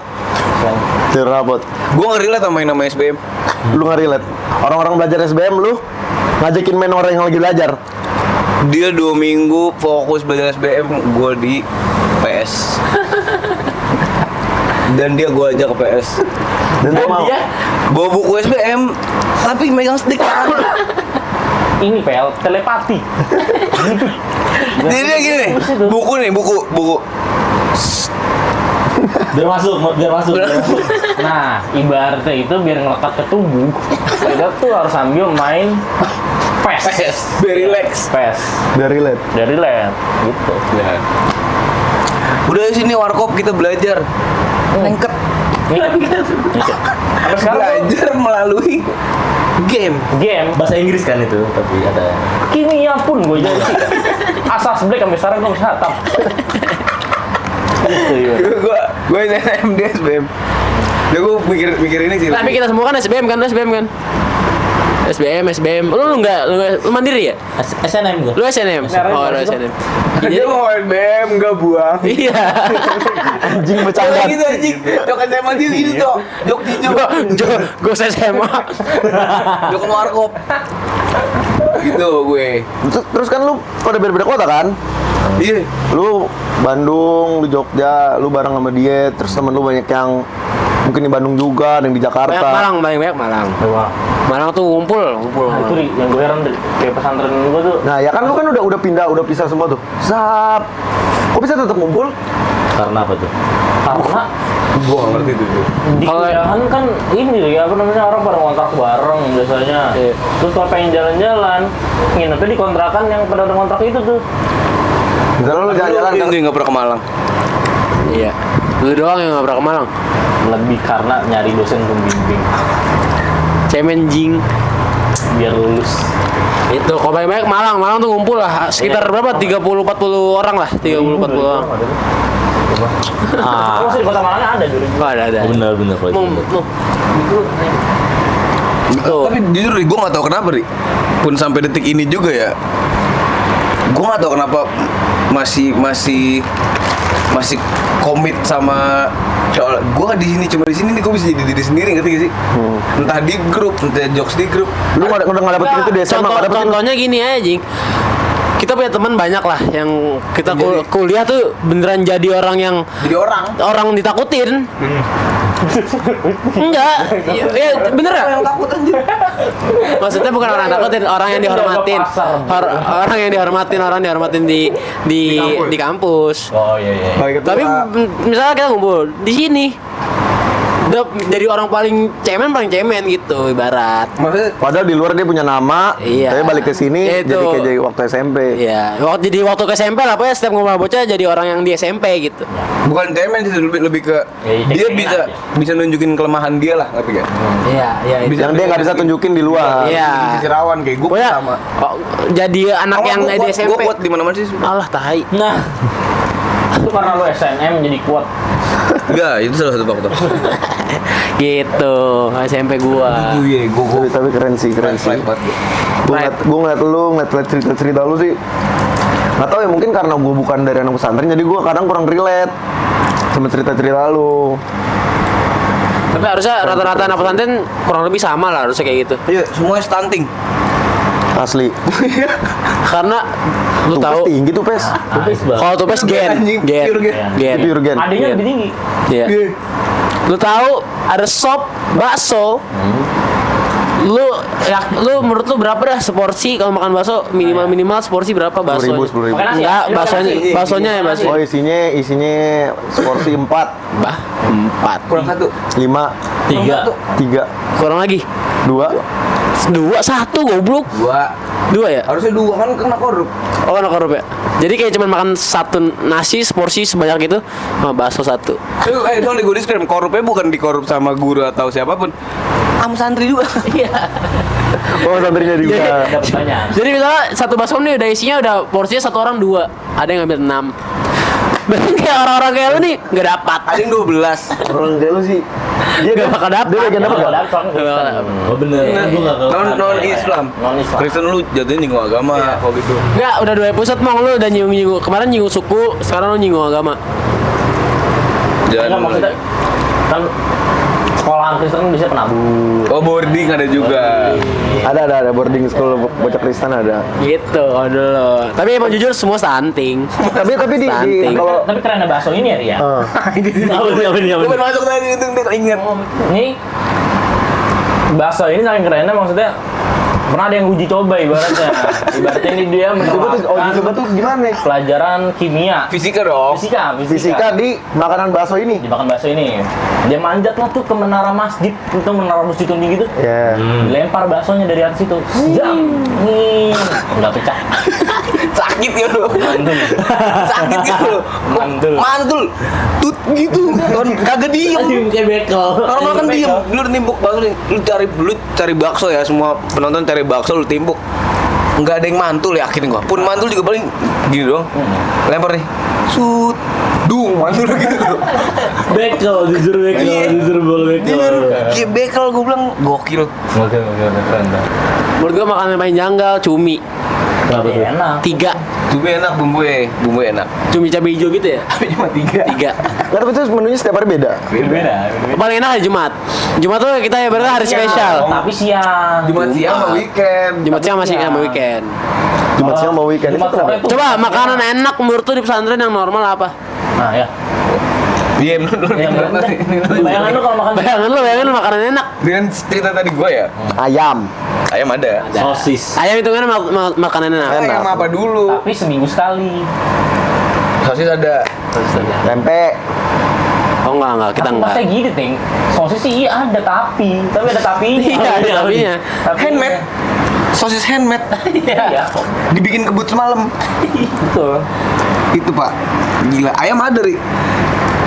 Dirapot. Gua nggak relate sama yang namanya SBM. Lu nggak relate. Orang-orang belajar SBM lu ngajakin main orang yang lagi belajar. Dia 2 minggu fokus belajar SBM, gua di PS. Dan dia gua ajak ke PS. Dan dia mau. Bawa buku SBM, tapi megang stick. Ini PL telepati. Jadi dia gini nih, buku. Biar masuk. Nah, ibaratnya itu biar ngelekat ke tubuh, kita tuh harus sambil main PES. Biar relax. PES. Biar relate. Dari lab gitu. Udah di sini warkop kita belajar. Lengket. Sampai sekarang tuh Belajar melalui game. game Bahasa Inggris kan itu, tapi ada. kimia pun gue jadi sih kan. Asas black sampai sekarang gue masih hatap. Gitu ya. Gua MD SBM. Dia gua mikir ini sih. Tapi kita semua kan SBM kan, SBM. Lu mandiri ya? SNM gua. Lu SNM? Oh, lu SNM. Dia mau SBM enggak buang. Iya. Anjing bercanda. Gitu anjing. Jok SMA dia gitu, Jok. Jok Tijo. Gue SMA. Jok warkop. Gitu gue. Terus kan lu pada beda-beda kota kan? Iya. Lu Bandung, lu Jogja, lu bareng sama dia, terus temen lu banyak yang mungkin di Bandung juga, ada yang di Jakarta. Malang, banyak Malang. Malang tuh ngumpul. Nah, itu yang gue heran kayak pesantren gue tuh. Nah, ya kan lu kan udah pindah, udah pisah semua tuh. Sap. Kok bisa tetap ngumpul? Karena apa tuh? Karena Gua nggak ngerti itu. di kuliahan kan ini ya apa namanya orang pada ngontrak bareng biasanya. Iya. Terus kalau pengen jalan-jalan, nginepnya di kontrakan yang pada ada kontrak itu tuh. Misalnya lu jalan-jalan kan? Dia nggak pernah ke Malang. Iya. Lu doang yang gak pernah ke Malang. Lebih karena nyari dosen pembimbing Cemen jing. biar lulus. Itu kalau banyak Malang tuh ngumpul lah sekitar berapa? 30-40 orang lah, 30-40 orang. Ah. Masih di kota Malang ada dulu. Oh, ada. Benar kalau itu. Tuh. Tapi jujur gue nggak tahu kenapa ri. Pun sampai detik ini juga ya. Gue nggak tahu kenapa masih komit sama soal gue di sini cuma di sini nih gue bisa jadi diri sendiri ngerti gak sih? Entah di grup, entah jokes di grup. Lu udah nggak dapet itu di SMA, nggak dapet itu. Contohnya gini aja, Jing. Kita punya teman banyak lah yang kita kuliah tuh beneran jadi orang yang Jadi orang ditakutin. Enggak, ya bener ya? yang takut anjir. Maksudnya bukan orang takutin, orang yang dihormatin. Orang yang dihormatin di kampus. Oh iya. Baik, Tapi misalnya kita ngumpul di sini, udah jadi orang paling cemen gitu ibarat. maksudnya Padahal di luar dia punya nama, Iya. tapi balik ke sini Itu. jadi waktu SMP. Iya, waktu ke SMP lah, pokoknya setiap ngobrol bocah jadi orang yang di SMP gitu. bukan cemen sih lebih ke Ya, dia cemen bisa nunjukin kelemahan dia lah ngerti gak? Iya, itu. Yang dia nggak bisa tunjukin di luar. Iya. Di sisi rawan kayak gue Pokoknya sama. jadi anak yang di SMP. Gue kuat di mana-mana sih. Alah tai. Nah, itu karena lu SNM jadi kuat. Enggak, itu salah satu faktor. Gitu, SMP gua. Iya, Tapi keren sih. Gue ngeliat lu, ngeliat cerita lu sih. Nggak tahu ya, mungkin karena gue bukan dari anak pesantren, jadi gue kadang kurang relate sama cerita-cerita lu. Tapi harusnya rata-rata anak pesantren kurang lebih sama lah harusnya kayak gitu. Iya, semuanya stunting. Asli. Karena lu Tuh, tahu pes tinggi tuh pes. kalau tuh pes gen. Pure gen. Pure gen. Adanya lebih tinggi. Iya. Lu tahu ada shop bakso. Lu menurut lu berapa dah seporsi kalau makan bakso minimal seporsi berapa bakso? 10.000. Makan nasi Enggak, ya? baksonya ya bakso. Oh isinya seporsi 4, Bah, 4. Kurang satu. 5, 3, Kurang lagi. 2. 1 goblok. 2 ya? Harusnya 2 kan kena korup. Oh, kan korup ya. Jadi kayak cuma makan 1 nasi seporsi sebanyak itu sama bakso 1. Dong di gue disclaimer, korupnya bukan dikorup sama guru atau siapapun. Am santri juga. Iya. Oh santrinya juga. Dapat banyak. Jadi misalnya 1 bakso nih udah isinya udah porsinya 1 orang 2. Ada yang ngambil 6. Berarti kayak orang-orang kayak lu nih nggak dapat. Ada yang 12. Orang kayak lu sih. Dia Nggak bakal dapat. Dia bagian dapat Nggak nggak? dapat. Oh bener. Gua enggak Non Islam. Non-Islam. Kristen lu jatuhnya nyinggung agama kalau gitu. Enggak, udah 2 episode Mong, lu udah nyinggung. Kemarin nyinggung suku, sekarang lu nyinggung agama. Enggak maksudnya kan sekolahan Kristen kan bisa penabur. Oh boarding ada juga. Ada boarding school bocah Kristen ada. Gitu, kalau dulu. Tapi emang jujur semua stunting. Tapi di Stunting. kalau Tapi keren ada bakso ini ya, Ria. Gue pengen masuk tadi itu inget. Ini bakso ini saking kerennya maksudnya pernah ada yang uji coba ibaratnya. Ibaratnya ini dia coba menerapkan tuh gimana nih? pelajaran kimia. Fisika dong. Fisika Di makanan bakso ini. dimakan bakso ini. Dia manjat lah tuh ke menara masjid, itu menara masjid tinggi gitu. Ya. Dilempar baksonya dari atas itu. Jam. Nih, enggak pecah. Sakit ya lu. Mantul. Sakit ya lu. Mantul. Tut gitu. Kagak diem. Kayak bekel. Normal kan diem. Lu nimbuk bakso nih. Lu cari bakso ya, semua penonton cari bakso lu timbuk. Enggak ada yang mantul, yakin gua. Pun mantul juga paling gini doang. Lempar nih. Sut. dung mantul gitu. Bekel, jujur bekel, Iya. jujur bola bekel. Jujur, kayak bekel gue bilang gokil. Oke, keren. Menurut gua makanan paling janggal cumi. Kenapa tuh? Enak. 3. Cumi enak bumbu enak. Cumi cabai hijau gitu ya? Tapi cuma 3. 3. Karena itu menunya setiap hari beda. Beda. Paling enak hari Jumat. Jumat tuh kita ya berarti hari spesial. Tapi siang. Jumat siang sama weekend. Jumat siang masih sama weekend. Jumat siang mau weekend itu Jumat kenapa? sore tuh. Coba makanan enak menurut tuh di pesantren yang normal apa? Nah ya. Iya, menurut Bayangan lu kalau makan Bayangin lu makanan enak. dengan cerita tadi gue ya, Ayam. ayam ada. Sosis. Ayam itu kan makanan enak. Ayam apa dulu? tapi seminggu sekali. Sosis ada. Tempe. Oh enggak, kita Tapi enggak. masa gitu, Ting. Sosis sih iya ada tapi ada tapinya. Iya, ada tapinya. Handmade. Sosis handmade. Iya. Dibikin kebut semalam. Betul. Itu Pak. Gila, ayam ada, Ri.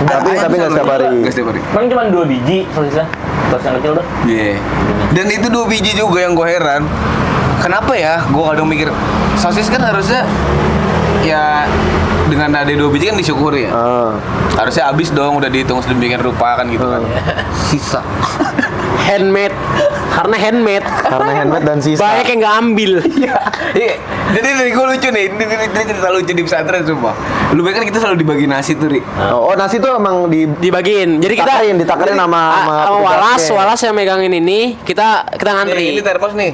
Tapi nggak setiap hari. Nggak setiap hari. Kan cuma 2 biji sosisnya. Sosis yang kecil tuh. Iya. Dan itu 2 biji juga yang gue heran. Kenapa ya? Gue kadang mikir sosis kan harusnya ya dengan ada 2 biji kan disyukuri ya. Harusnya habis dong, udah dihitung sedemikian rupa kan gitu kan. Sisa. Handmade. Karena handmade. Karena handmade dan sisa. Banyak yang nggak ambil. Iya. Jadi dari gue lucu nih. Ini cerita lucu di pesantren sumpah. Lu bayangkan kita selalu dibagi nasi tuh, Ri. Oh, nasi tuh emang Dibagiin. Jadi kita ditakerin sama Walas, petugasnya. Walas yang megangin ini, kita Ini ngantri. termos nih.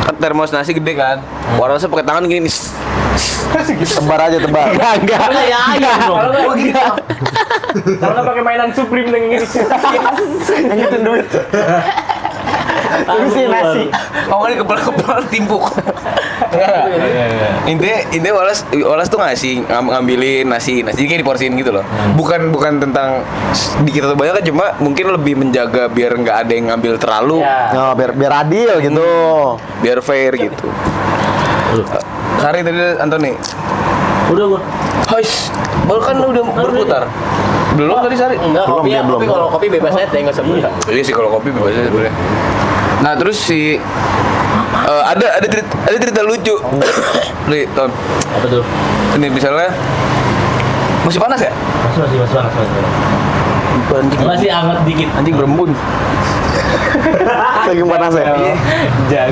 Kan termos nasi gede kan. Warnanya pakai tangan gini. Tebar aja tebar. Enggak. Kalau enggak kalau nggak pakai mainan Supreme dengan ini. Ngitung duit. Ini sih nasi. Oh, ini kepala timpuk. Intinya Walas tuh ngambilin nasi kayak diporsiin gitu loh. Bukan tentang dikit atau banyak kan, cuma mungkin lebih menjaga biar nggak ada yang ngambil terlalu, Ya. Oh, biar adil gitu. biar fair gitu. Sari tadi Antoni. Udah gua. Hois, baru kan udah berputar. Belum tadi Sari? Enggak, Belum, kopi dia ya, belum. kopi kalau kopi bebas aja, enggak usah beli. Iya sih kalau kopi bebas aja sebenarnya. Nah terus ada cerita lucu. Nih, Ton. Apa tuh? Ini misalnya musim panas ya? Masih panas. Anjing, Masih hangat dikit. anjing berembun. Lagi panas ya.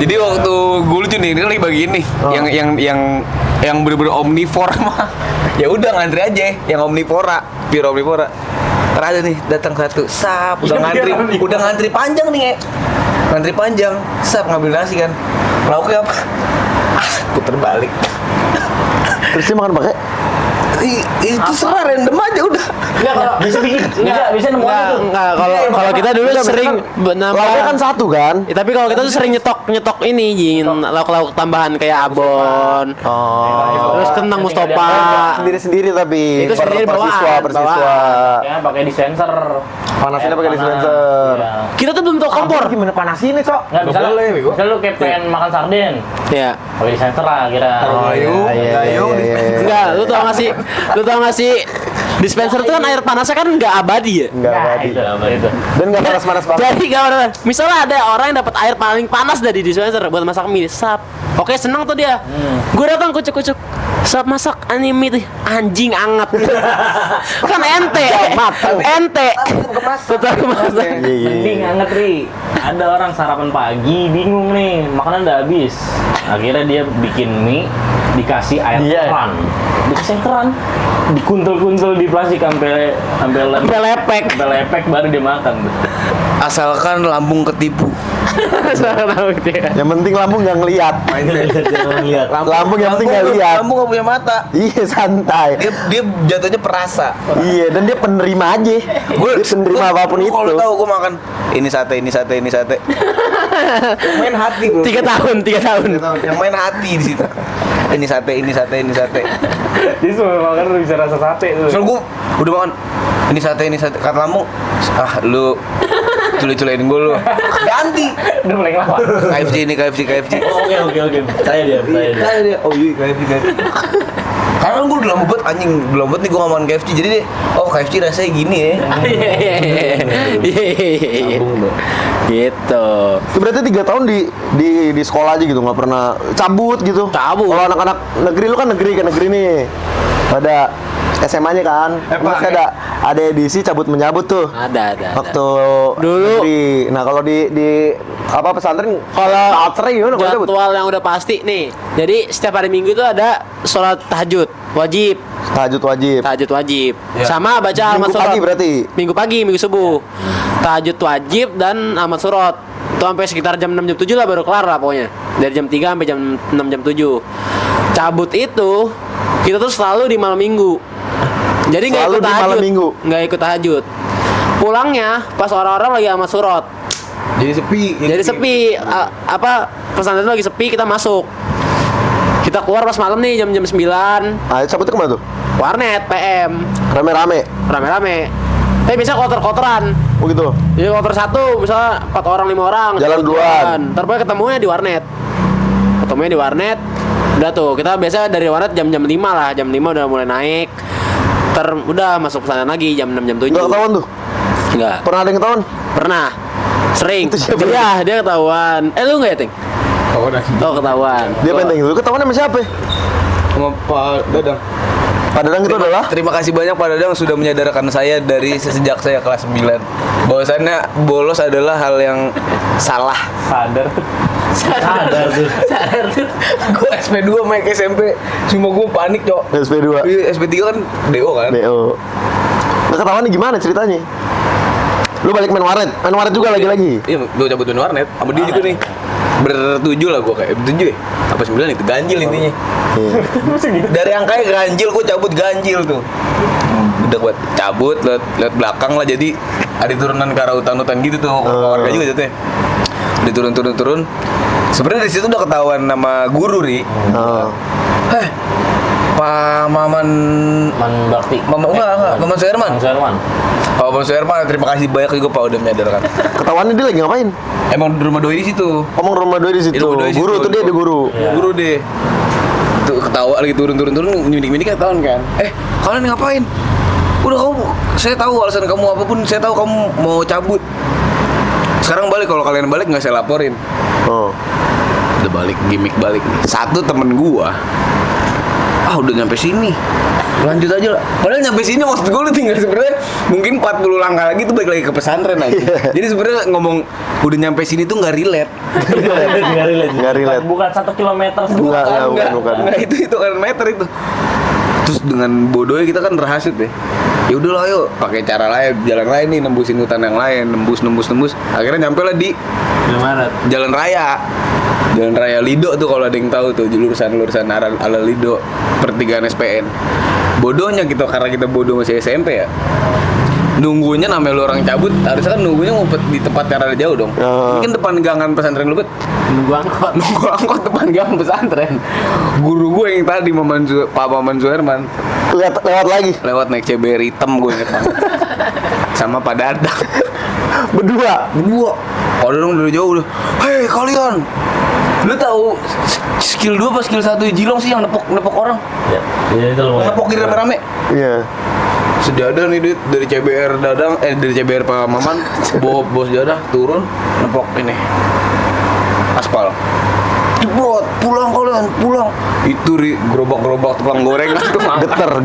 Jadi waktu gue lucu nih, ini kan lagi bagi ini, yang bener-bener omnivora mah. Ya udah ngantri aja, yang omnivora, pure omnivora. Ntar ada nih datang satu, sap, udah ngantri panjang nih, ngantri panjang, sap ngambil nasi kan. Lauknya apa? Puter balik. Terus dia makan pakai Itu serah random aja udah. Enggak kalau bisa bikin. Bisa nemu aja tuh. Enggak, kalau kita dulu sering nambah. lauknya kan satu kan. Ya, tapi kalau kita tuh sering nyetok ini, Jin, lauk-lauk tambahan kayak abon. Terus kentang Mustafa. Sendiri-sendiri tapi Itu sendiri bawaan, persiswa. Ya pakai dispenser. Panasinnya pakai dispenser. Iya. Kita tuh belum tahu kompor. Gimana panasinnya, Cok? Enggak bisa. Bisa lu kayak pengen makan sarden. Ya. Pakai dispenser lah kira. Enggak, lu tau gak sih dispenser itu kan air panasnya kan nggak abadi ya. Enggak Nah, abadi. itu. Dan enggak panas-panas banget. Jadi gak misalnya ada orang yang dapat air paling panas dari dispenser buat masak mie, sap. Oke, senang tuh dia. Gue datang kucuk-kucuk. Sap masak anime tuh anjing anget. Kan ente. Tetap kemasan. Mending anget, Ri. Ada orang sarapan pagi bingung nih, makanan udah habis. Akhirnya dia bikin mie, dikasih air keran. Dikasih air keran, dikuntul-kuntul di plastik sampai lepek baru dia makan. Asalkan lambung ketipu. Yang penting lambung nggak ngeliat. Jangan lihat. Lambung yang penting nggak lihat. Lambung nggak punya mata. Iya santai. Dia jatuhnya perasa. Iya, dan dia penerima aja. Dia penerima apapun itu. Kalau tahu gue makan ini sate. Main hati bro. 3 tahun. Yang main hati di situ. Ini sate. Jadi semua makan bisa rasa sate tuh. Soalnya gue udah makan ini sate. Kata lambung, lu cule-culein gue lu. Ganti. Udah mulai ngelawak. KFC. Oke. Saya dia. Oh iya KFC. Karena gue udah lama banget nih gue gak makan KFC. Jadi deh, KFC rasanya gini ya. Gitu. Itu berarti 3 tahun di sekolah aja gitu, nggak pernah cabut gitu. Cabut. Kalau anak-anak negeri, lu kan negeri nih. Pada SMA-nya kan. Masih ada edisi cabut menyabut tuh. Ada. Waktu Dulu. negeri. Nah, kalau di apa pesantren Kalau culture gimana kalau cabut? jadwal yang udah pasti nih. Jadi setiap hari Minggu itu ada sholat tahajud wajib. Tahajud wajib. Tahajud wajib. Ya. Sama baca Minggu amat surat. pagi berarti? Minggu pagi, minggu subuh. Tahajud wajib dan amat surat. Itu sampai sekitar jam 6 jam 7 lah baru kelar lah pokoknya. Dari jam 3 sampai jam 6 jam 7. Cabut itu kita tuh selalu di malam Minggu. Jadi nggak Selalu ikut di malam tahajud. Minggu? Nggak ikut tahajud. Pulangnya pas orang-orang lagi amat surat. Jadi sepi. Jadi sepi, pesantren itu lagi sepi, kita masuk. Kita keluar pas malam nih jam 9. Ah, cabutnya kemana tuh? Warnet PM Rame-rame. rame-rame. Tapi bisa kotor-kotoran. Oh gitu. Jadi kotor satu, misalnya 4 orang 5 orang. Jalan duluan. Terus ketemunya di warnet. Ketemunya di warnet. Udah tuh, kita biasa dari warnet jam 5 lah. Jam 5 udah mulai naik. Udah masuk pesantren lagi jam 6 jam 7. Nggak ketahuan tuh? Enggak. Pernah ada yang ketahuan? Pernah. Sering. Itu siapa? Dia ketahuan. Lu enggak ya, Ting? Oh, ketahuan. Dia penting dulu. Ketahuan sama siapa? Sama Pak Dadang. Pak Dadang itu adalah Terima kasih banyak Pak Dadang sudah menyadarkan saya dari sejak saya kelas 9 bahwasannya bolos adalah hal yang salah. Sadar. Sadar tuh. Sadar tuh. Gue SP2 main ke SMP, cuma gue panik, Cok. SP2. Iya, SP3 kan DO kan. BO. Nggak ketahuan nih gimana ceritanya? Lu balik main warnet juga lagi-lagi. Iya, gue cabut main warnet sama dia juga nih. Bertujuh lah gue kayak bertujuh ya. Apa 9 itu ganjil intinya. Iya. Dari angkanya ganjil, gue cabut ganjil tuh. Udah buat cabut, lihat belakang lah, jadi ada turunan ke arah hutan-hutan gitu tuh, warga juga jatuhnya. Udah turun. Sebenarnya di situ udah ketahuan nama guru ri. Oh. Pak Maman Bakti. Maman Suherman. Bang Suherman. Pak Maman Suherman, terima kasih banyak juga Pak udah menyadarkan. Ketahuannya dia lagi ngapain? Emang di rumah doi di situ. Ngomong rumah doi di situ. Di rumah doi Guru situ. tuh dia ada guru. Guru deh. Tuh ketawa lagi turun nyunik ketahuan kan. Kalian ngapain? Udah kamu, saya tahu alasan kamu apapun, saya tahu kamu mau cabut. Sekarang balik, kalau kalian balik nggak saya laporin. Oh. Udah balik, gimmick balik nih. Satu temen gua, udah nyampe sini, lanjut aja lah. Padahal nyampe sini maksud gua lu tinggal sebenarnya mungkin 40 langkah lagi tuh balik lagi ke pesantren aja. Jadi sebenarnya ngomong udah nyampe sini tuh nggak relate. Nggak relate. Bukan 1 kilometer Bukan. Nggak, itu kan meter itu. Terus dengan bodohnya kita kan terhasut deh. Ya udahlah ayo pakai cara lain, jalan lain nih, nembusin hutan yang lain, nembus. Akhirnya nyampe lah di Jalan Raya Lido tuh, kalau ada yang tahu tuh, lulusan ala Lido, pertigaan SPN. Bodohnya gitu, karena kita bodoh masih SMP ya. Nunggunya namanya lu orang cabut, harusnya kan nunggunya ngumpet di tempat yang rada jauh dong. Mungkin depan gangan pesantren lu, Bet. Nunggu angkot Depan gangan pesantren. Guru gue yang tadi Pak Maman Suherman Lewat lagi. lewat naik CBR hitam gue inget banget. Sama Pak Dadang. Berdua. Pak Dadang dari jauh udah, "Hei kalian, lu tahu skill 2 apa skill 1 Jilong sih yang nepok orang? Ya itu loh. Nepokin rame-rame." Iya. Sejadah nih dari CBR Dadang, dari CBR Pak Maman, bawa sejadah turun, nepok ini aspal. Jebrot, pulang kalian, pulang. Itu gerobak-gerobak tukang gorengan tuh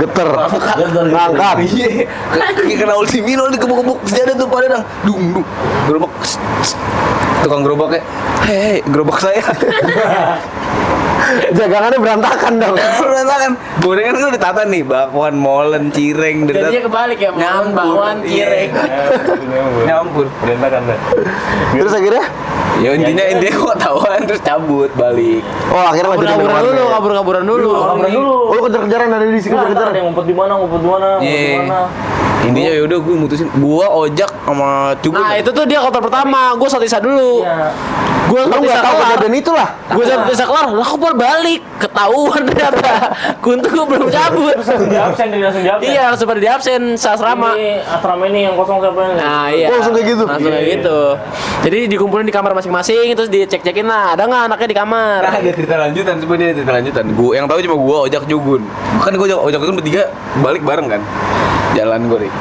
Geter. Ngangkat. Iya, kayak kena ultimino dikebuk-kebuk sejadah tuh pada Dadang. Dung. Gerobak. Tukang gerobaknya, hei, gerobak saya. Jagangannya berantakan dong. Berantakan. Gorengan kan udah ditata nih, bakwan, molen, cireng, Jadinya kebalik ya, molen, bakwan, cireng. Nyampur. Berantakan dah. Terus akhirnya? Ya intinya kok tahuan terus cabut balik. Oh, akhirnya lanjutin main warnet. Kabur-kaburan dulu. Oh, lu kejar-kejaran dari di sini Ada kejar-kejaran. yang ngumpet di mana. Iya. Intinya yaudah gue mutusin, gua ojak sama Cukup. Nah, itu tuh dia kotor pertama. Gue sisa dulu. Iya. Gue Lu nggak tahu kejadian itu lah. Gue bisa kelar, lah aku baru balik, ketahuan ternyata. Guntur gue belum cabut. Langsung di absen. Iya, langsung pada di absen asrama. Ini asrama ini yang kosong siapa ini? Nah iya. Oh, langsung kayak gitu? Langsung kayak gitu. Jadi dikumpulin di kamar masing-masing, terus dicek-cekin lah, ada nggak anaknya di kamar. Nah, ada cerita lanjutan, sebenarnya ada cerita lanjutan. Gua yang tahu cuma gua ojak Jugun. Kan gua ojak Jugun bertiga balik bareng kan. Jalan gue nih.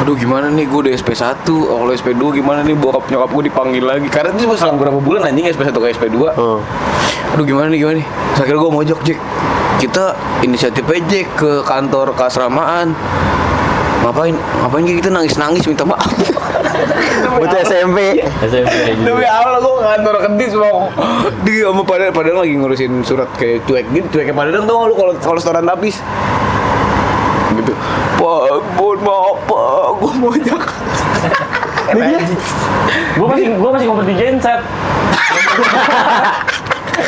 Aduh gimana nih, gue udah SP1, kalau SP2 gimana nih, bokap nyokap gue dipanggil lagi. Karena itu selang beberapa bulan anjing SP1 ke SP2. Aduh gimana nih. Terus akhirnya gue mojok, Jack. kita inisiatif aja ke kantor keasramaan. Ngapain kita nangis minta maaf. Bocah SMP. SMP aja. Demi Allah gue ke kantor kedis mau dia sama padahal lagi ngurusin surat kayak cueknya padahal tau lu kalau setoran habis gitu. Pak, mohon maaf Pak, gue mau Gue masih ngumpet di genset.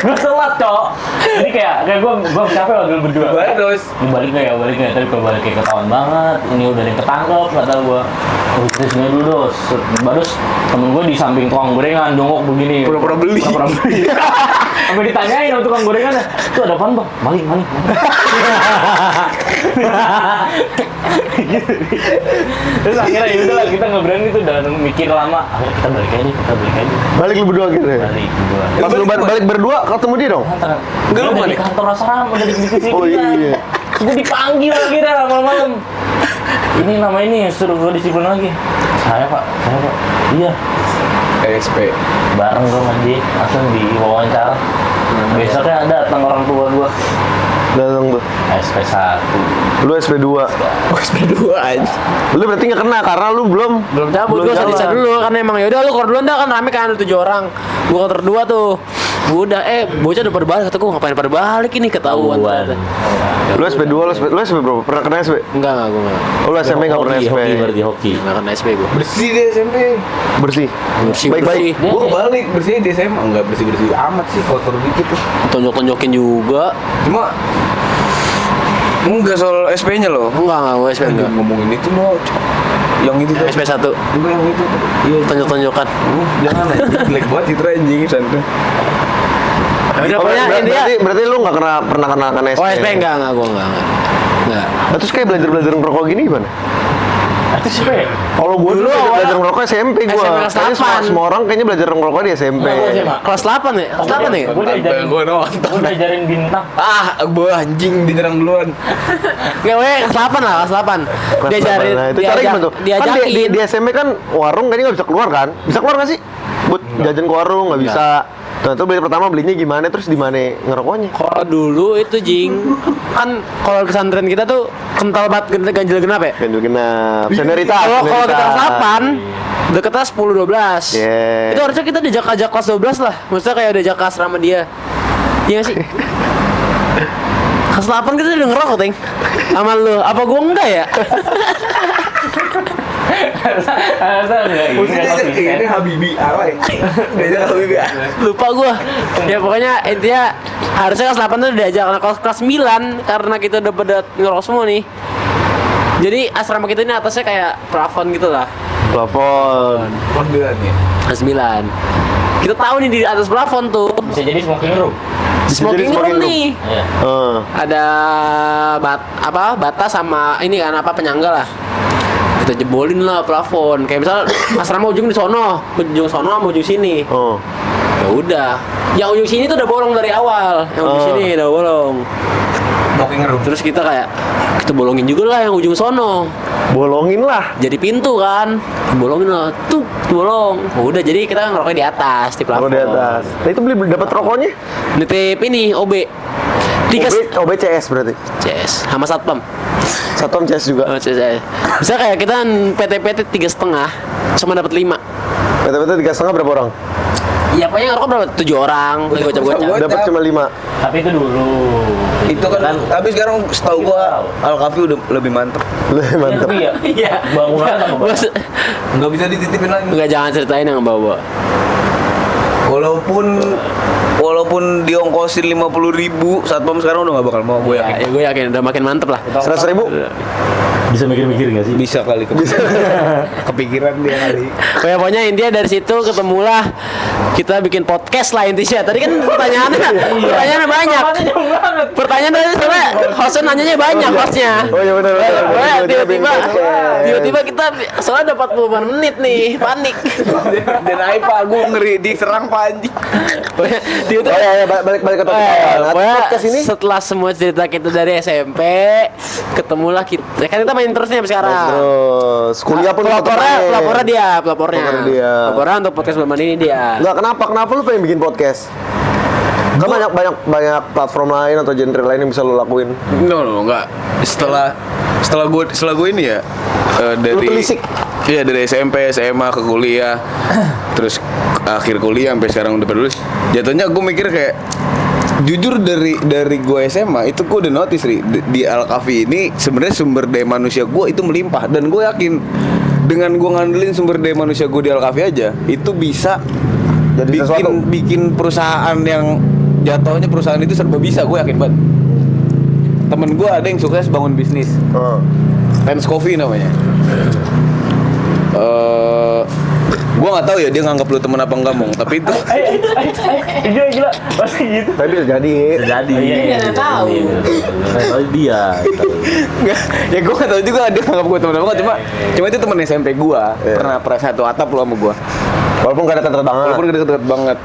Gue telat, Cok. Jadi kayak gue capek waktu berdua. terus Balik nggak ya? Tapi kalau balik kayak ketahuan banget. Ini udah ada yang ketangkep, kata gue. Oh, terus nggak dulu dos. Baru temen gue di samping tukang gorengan dongok begini. Pura-pura beli. Sampai ditanyain sama tukang gorengan, itu ada apaan bang? Maling. Terus akhirnya ya udahlah kita nggak berani tuh dan mikir lama. Akhirnya kita balik aja. Balik lu berdua gitu ya? Balik berdua. Pas lu balik berdua ketemu dia dong? Enggak, lu Udah balik. di kantor asrama, udah di sini. Oh iya. Gue dipanggil akhirnya malam-malam. Ini nama ini suruh gue disiplin lagi. Saya pak. Iya. KSP. Bareng gue sama dia, langsung diwawancara. Besoknya datang orang tua gue. Datang tuh. SP1. Lu SP2. SP2 aja. Lu berarti nggak kena karena lu belum cabut. Gue jalan. sadisa dulu karena emang yaudah lu keluar duluan dah, kan rame kan ada 7 orang. Gue kantor 2 tuh. Udah bocah udah pada balik, kata gue ngapain pada balik ini, ketahuan ternyata. Lu SP2, lu SP berapa? Pernah kena SP? Enggak gue enggak. Oh, lu SMP nggak pernah SP? Hoki berarti hoki. Enggak kena SP gue. Bersih deh SMP. Bersih. Bersih. Baik-baik. Gue kebalik bersih di SMA enggak bersih amat sih, kotor dikit tuh. Tonjok-tonjokin juga. Cuma enggak soal SP-nya loh. Enggak gue SP enggak. Ngomongin itu loh. Yang itu tuh. SP1. Enggak yang itu. Iya. Tonjok-tonjokan. Jangan anjing, jelek banget itu anjing santai. Udah Oh, pokoknya intinya. berarti lu nggak pernah kena SP? Oh SP enggak gue enggak. Enggak. Nah, terus kayak belajar ngerokok gini gimana? Itu siapa ya? Kalau gue dulu belajar ngerokok SMP gue. SMP kelas Kayaknya 8. semua orang kayaknya belajar ngerokok di SMP. Kelas 8 ya? Kelas 8 ya? Gue diajarin, Gue nonton. gue diajarin bintang. Gue anjing dinyerang duluan. Enggak weh, kelas 8 lah, kelas 8. Kelas Diajarin, 8. Nah, itu cara gimana tuh? Kan diajakin. di SMP kan warung kayaknya nggak bisa keluar kan? Bisa keluar nggak sih? Buat jajan ke warung nggak bisa. Nah, itu pertama belinya gimana? Terus di mana ngerokoknya? Kalau dulu itu Jing, kan kalau pesantren kita tuh kental banget ganjil genap ya. Ganjil genap. Senioritas. Kalau kita kelas 8, deketnya 10 12. Yeah. Itu harusnya kita diajak kelas 12 lah. Maksudnya kayak diajak kelas sama dia. Iya nggak sih? Kelas 8 kita udah ngerokok, Teng. Sama lu. Apa gua enggak ya? Ini Habibi alay. Diajak Habibi. Lupa gua. Ya pokoknya intinya harusnya kelas 8 tuh diajak anak kelas 9 karena kita udah pada ngerokok semua nih. Jadi asrama kita ini atasnya kayak plafon gitu lah. Plafon. Panggilan ya. Kelas 9. Kita tahu nih di atas plafon tuh. Bisa jadi smoking room. Smoking smoking room room. nih. Iya. Ada bata sama ini kan penyangga lah. Kita jebolin lah plafon. Kayak misal asrama ujung di sono, ujung sono sama ujung sini. Oh. Ya udah. Yang ujung sini tuh udah bolong dari awal. Yang ujung sini udah bolong. Smoking room. Terus kita bolongin juga lah yang ujung sono. Bolongin lah. Jadi pintu kan. Bolongin lah. Tuh, bolong. Udah jadi kita ngerokoknya di atas, di plafon. Taruh di atas. Nah, itu beli dapat rokoknya? Nitip ini OB. OBCS berarti. CS sama satpam. Satpam CS juga. Oh, CS. Bisa kayak kita PT 3,5 cuma dapat 5. PT $3,5 berapa orang? Ya pokoknya ngerokok berapa? 7 orang. Lagi gocap-gocap. Dapat cuma 5. Tapi itu dulu. Itu kan tapi sekarang setahu gua Al Kafi udah lebih mantep. Lebih mantep. Tapi ya, Iya. bangunan apa? Bos, Enggak bisa dititipin lagi. enggak jangan ceritain yang bawa. Walaupun diongkosin 50.000, satpam sekarang udah gak bakal mau, gue yakin. Ya, gue yakin udah makin mantep lah. 100.000? Bisa mikir-mikir nggak sih? Bisa kali kepikiran dia kali. Ya, pokoknya intinya dari situ ketemulah kita bikin podcast lah intinya. Tadi kan pertanyaannya banyak. Pertanyaan dari soalnya hostnya nanyanya banyak hostnya. Oh iya benar. Pokoknya tiba-tiba kita soalnya dapat 40 menit nih, panik. Dan Aipa gue ngeri diserang Panji. Pokoknya tiba-tiba Oh iya, balik ke topik. Nah, pokoknya podcast ini setelah semua cerita kita dari SMP, ketemulah kita. Kan kita main terus nih sampai sekarang. terus kuliah pun Pelapornya dia. Pelapornya dia. Pelapornya untuk podcast Baman ini dia. Enggak, kenapa lu pengen bikin podcast? Kan banyak platform lain atau genre lain yang bisa lo lakuin. No, enggak. Setelah gue ini ya dari telisik. Iya, dari SMP, SMA ke kuliah. Terus akhir kuliah sampai sekarang udah lulus. Jatuhnya gue mikir kayak jujur dari gue SMA itu gue udah notice di Alkafi ini sebenarnya sumber daya manusia gue itu melimpah, dan gue yakin dengan gue ngandelin sumber daya manusia gue di Alkafi aja itu bisa Jadi sesuatu. bikin perusahaan yang jatuhnya perusahaan itu serba bisa, gue yakin banget. Temen gue ada yang sukses bangun bisnis, Tens Coffee namanya. Gue nggak tahu ya dia nganggap lu temen apa enggak, Mong, tapi itu Gila, pasti gitu. Tapi bisa jadi. Jadi. Iya, tahu. Oh dia. nggak, ya gue nggak tahu juga dia nganggap gue temen apa enggak, cuma itu temen SMP gue, pernah satu atap lo sama gue. Walaupun gak deket banget. Walaupun gak deket banget,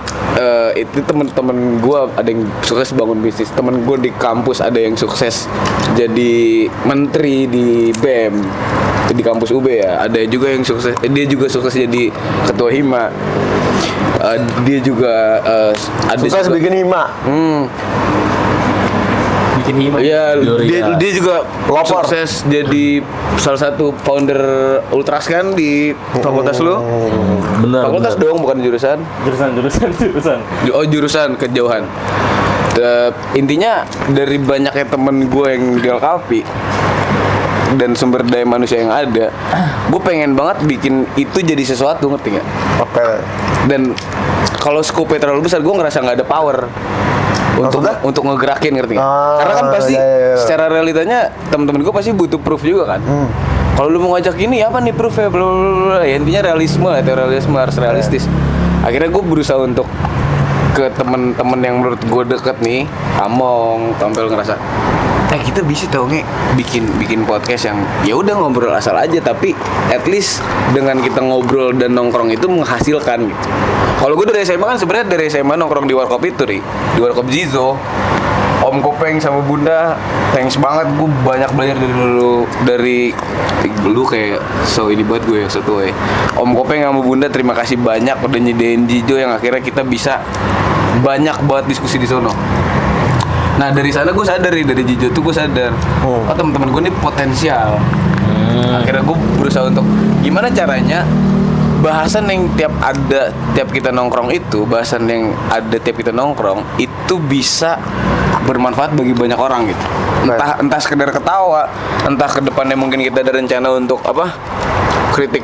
itu temen-temen gue ada yang sukses bangun bisnis. Temen gue di kampus ada yang sukses jadi menteri di BEM di kampus UB ya. Ada juga yang sukses, dia juga sukses jadi ketua hima. Dia juga ada Sukses juga, bikin hima. Bikin hima. Iya, Gloria. dia juga Loper. sukses jadi salah satu founder Ultras kan di fakultas lu. Bener. Fakultas bener. dong, bukan jurusan. Jurusan. Oh, jurusan kejauhan. Intinya dari banyaknya temen gue yang di Alkafi dan sumber daya manusia yang ada, gue pengen banget bikin itu jadi sesuatu, ngerti nggak? Oke. Dan kalau skopnya terlalu besar, gue ngerasa nggak ada power Maksudnya? untuk ngegerakin, ngerti nggak? Ah, Karena kan pasti iya. secara realitanya temen-temen gue pasti butuh proof juga kan. Kalau lu mau ngajak ini apa nih proofnya, bla bla bla. Ya, intinya realisme lah, realisme harus realistis. Akhirnya gue berusaha untuk ke temen-temen yang menurut gue deket nih, Among, tampil ngerasa kita bisa tau nge bikin podcast yang ya udah ngobrol asal aja, tapi at least dengan kita ngobrol dan nongkrong itu menghasilkan gitu. Kalau gue dari SMA kan sebenarnya dari SMA nongkrong di warkop itu di warkop Zizo. Om Kopeng sama Bunda, thanks banget, gue banyak belajar dari lu kayak so ini banget gue so tua ya. Om Kopeng sama Bunda terima kasih banyak udah nyediain Jijo yang akhirnya kita bisa banyak banget diskusi di sono. Nah dari sana gue sadar dari Jijo tuh gue sadar, oh teman-teman gue ini potensial. Akhirnya gue berusaha untuk gimana caranya bahasan yang tiap kita nongkrong itu, bahasan yang ada tiap kita nongkrong itu bisa bermanfaat bagi banyak orang gitu. Entah sekedar ketawa, entah ke depannya mungkin kita ada rencana untuk apa? Kritik.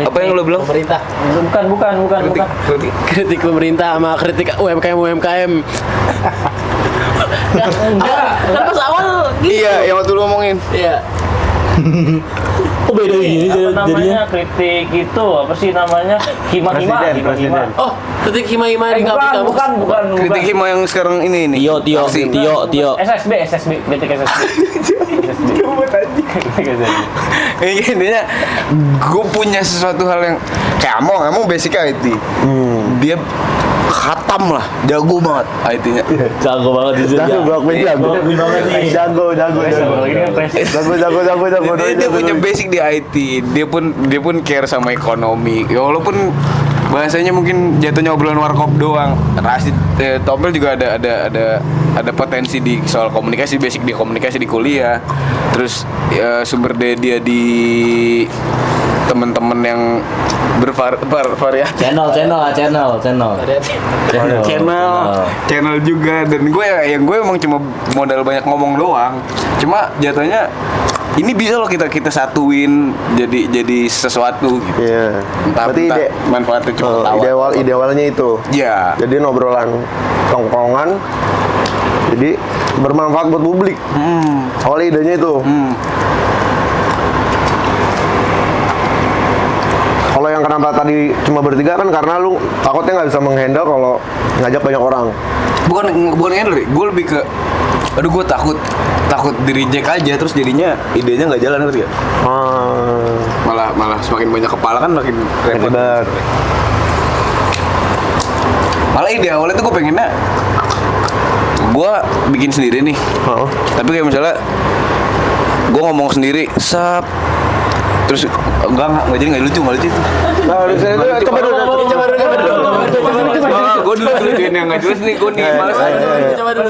Apa yang lo bilang? Pemerintah. Bukan. Kritik Pemerintah sama kritik UMKM. Kan pas awal gitu. Iya, yang waktu lu ngomongin. Iya. Oh beda gini Apa jadinya. namanya kritik itu apa sih namanya? Hima. Oh, kritik hima-hima di kampus. Bukan. Kritik Hima yang sekarang ini nih. Tio. SSB, kritik SSB. Intinya gue punya sesuatu hal yang kayak Among basic IT. Dia khatam lah, jago banget IT-nya. Jago banget di sini. Jago banget nih. Jago. Dia punya basic di IT. Dia pun care sama ekonomi. Ya walaupun bahasanya mungkin jatuhnya obrolan warkop doang. Rasid Topel juga ada potensi di soal komunikasi, basic di komunikasi di kuliah. Terus sumber daya dia di teman-teman yang bervariasi. Channel juga. Dan gue emang cuma modal banyak ngomong doang. Cuma jatuhnya ini bisa loh kita satuin jadi sesuatu gitu. Iya. Berarti manfaatnya cuma tawa. idealnya itu. Iya. Jadi obrolan tongkrongan jadi bermanfaat buat publik. Awalnya idenya itu. Kalau yang kenapa tadi cuma bertiga kan karena lu takutnya nggak bisa menghandle kalau ngajak banyak orang. Bukan handle, gue lebih ke aduh gue takut di reject aja, terus jadinya idenya nggak jalan, ngerti gak? Malah semakin banyak kepala kan makin repot. Malah ide awalnya tuh gue pengennya gue bikin sendiri nih. Tapi kayak misalnya gue ngomong sendiri, Terus enggak jadi enggak lucu itu. Nah, coba dulu. Gue dulu lucuin yang enggak jelas nih, gue nih males aja. Coba dulu.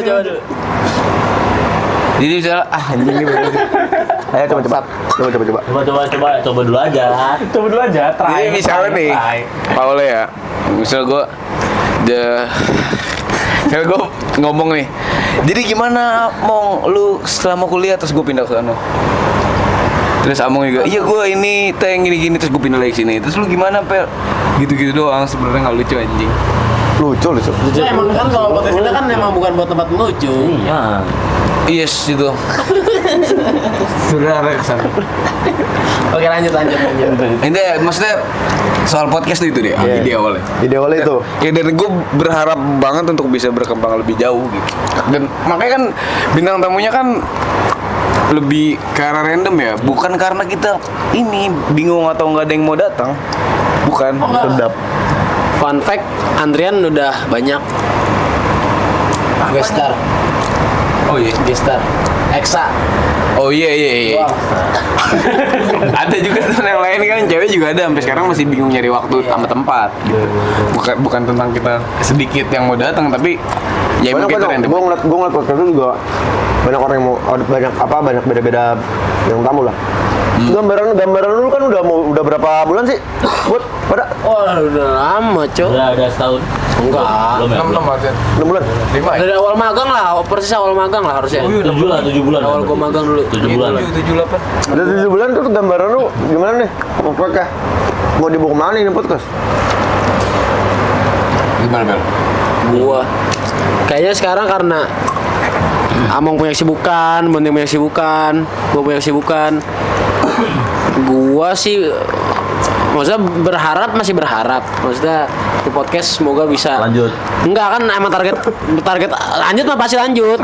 Jadi misalnya anjing ini bener. Ayo coba. Coba dulu aja. Coba dulu aja, try. Jadi misalnya nih, Paul ya. Misal gue misalnya gue ngomong nih. Jadi gimana Mong lu selama kuliah terus gue pindah ke sana. Terus Among juga, iya gue ini yang gini-gini terus gue pindah lagi sini. Terus lu gimana Pel? Gitu-gitu doang sebenarnya nggak lucu anjing. Lucu. Ya, emang kan kalau podcast kita kan emang bukan buat tempat melucu. Iya. Yes itu. Sudah ada kesana. Oke, lanjut. Ini maksudnya soal podcast itu deh, ide awalnya. Ide awalnya itu. Ya dan gue berharap banget untuk bisa berkembang lebih jauh gitu. Dan makanya kan bintang tamunya kan lebih karena random ya, bukan karena kita ini bingung atau nggak ada yang mau datang. Bukan. Sedap. Fun fact, Andrian udah banyak guest star. Oh iya. Guest star. Eksa. Oh iya. Wow. Ada juga teman yang lain kan, cewek juga ada sampai sekarang masih bingung nyari waktu sama tempat. Bukan tentang kita sedikit yang mau datang, tapi ya emang kita random. Gue ngeliat podcast itu juga banyak orang yang mau banyak beda-beda yang tamu lah. Gambaran lu kan udah berapa bulan sih? Buat pada Oh, udah lama, Cok. Udah setahun. Enggak. Belum ya? 6 aja. 6 bulan. 5 ya? Dari awal magang lah, persis awal magang lah harusnya. 7 bulan. Awal gua magang dulu. 7 bulan. 7 8. Udah 7 bulan tuh gambaran lu gimana nih? Apakah mau dibawa kemana ini podcast? Gimana Bel? Gua kayaknya sekarang karena Among punya kesibukan, Bonding punya kesibukan, gua punya kesibukan. Gua sih maksudnya masih berharap. Maksudnya di podcast semoga bisa Lanjut. Enggak kan emang target lanjut mah pasti lanjut.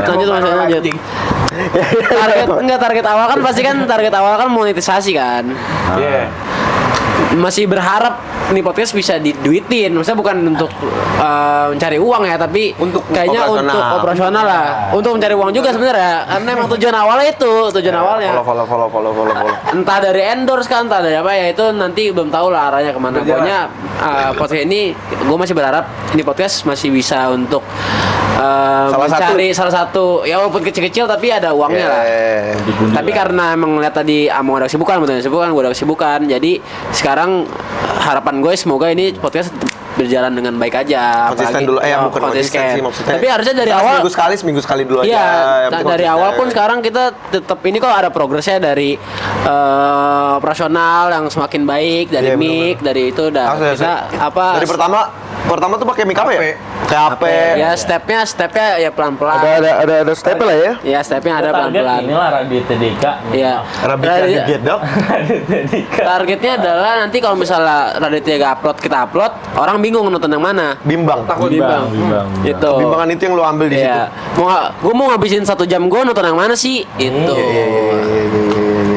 Target awal kan monetisasi kan. Iya. Masih berharap nih podcast bisa diduitin, maksudnya bukan untuk mencari uang ya, tapi Untuk kayaknya operasional. untuk operasional lah, untuk mencari uang juga sebenarnya, karena emang tujuan awalnya Follow. entah dari endorse kan, entah dari apa ya, itu nanti belum tahu lah arahnya kemana. Pokoknya podcast ini gue masih berharap ini podcast masih bisa untuk mencari salah satu ya walaupun kecil-kecil tapi ada uangnya lah. Tapi karena emang ngeliat tadi Among ada kesibukan, gue ada kesibukan, jadi sekarang harapan gue semoga ini podcast berjalan dengan baik aja. Konsisten dulu, bukan konsisten sih maksudnya. Tapi harusnya dari awal seminggu sekali dulu aja. iya, Yang penting dari konsisten. awal pun sekarang kita tetap ini kok ada progresnya dari operasional yang semakin baik, dari Iya, mic, dari itu udah Harus, kita apa dari pertama tuh pakai mic apa ya? HP. ya stepnya ya pelan-pelan. Ada step lah ya. Ya stepnya ada Target pelan-pelan. inilah Radio TDK. Iya. Rabbit Get Dog. Radio TDK. Targetnya adalah nanti kalau misalnya Raditya kita upload, orang bingung nonton yang mana. Bimbang. Bimbang. Itu. Bimbangan itu yang lu ambil di situ. Iya. Gue mau ngabisin 1 jam gue nonton yang mana sih? Itu.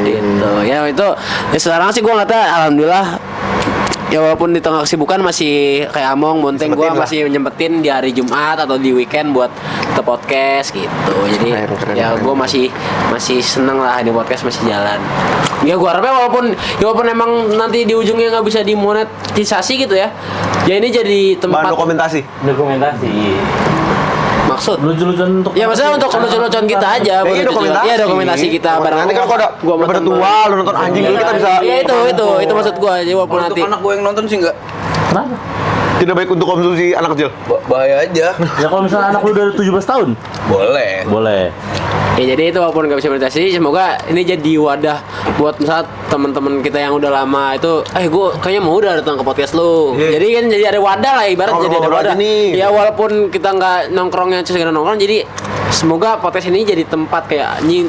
Gitu. Ya itu. Ya sekarang sih gue ngeliatnya alhamdulillah. Ya walaupun di tengah kesibukan masih kayak Among, Bonteng, gue Sempetin lah. masih nyempetin di hari Jumat atau di weekend buat ke podcast gitu. Jadi Keren. gue masih seneng lah di podcast masih jalan. Ya gue harapnya walaupun emang nanti di ujungnya nggak bisa dimonetisasi gitu ya. Ya ini jadi tempat Bahan dokumentasi. maksud. Lucu-lucuan untuk Ya maksudnya untuk lucu-lucuan kita aja. Ini dokumentasi. Iya dokumentasi kita. Nanti kan kalau gua sama udah temen. tua, lu nonton anjing dulu kita bisa. Iya itu maksud gua. Jadi walaupun Kalau nanti untuk anak gue yang nonton sih enggak. Kenapa? Tidak baik untuk konsumsi anak kecil. Bahaya aja. Ya kalau misalnya anak lu udah 17 tahun, Boleh. boleh. ya jadi itu walaupun nggak bisa monetisasi, semoga ini jadi wadah buat misalnya teman-teman kita yang udah lama itu, gue kayaknya mau udah datang ke podcast lu. Jadi kan jadi ada wadah lah, ibarat jadi ada Ngobrol-ngobrol wadah. aja nih. Ya walaupun kita nggak nongkrongnya segera nongkrong, jadi semoga podcast ini jadi tempat kayak anjing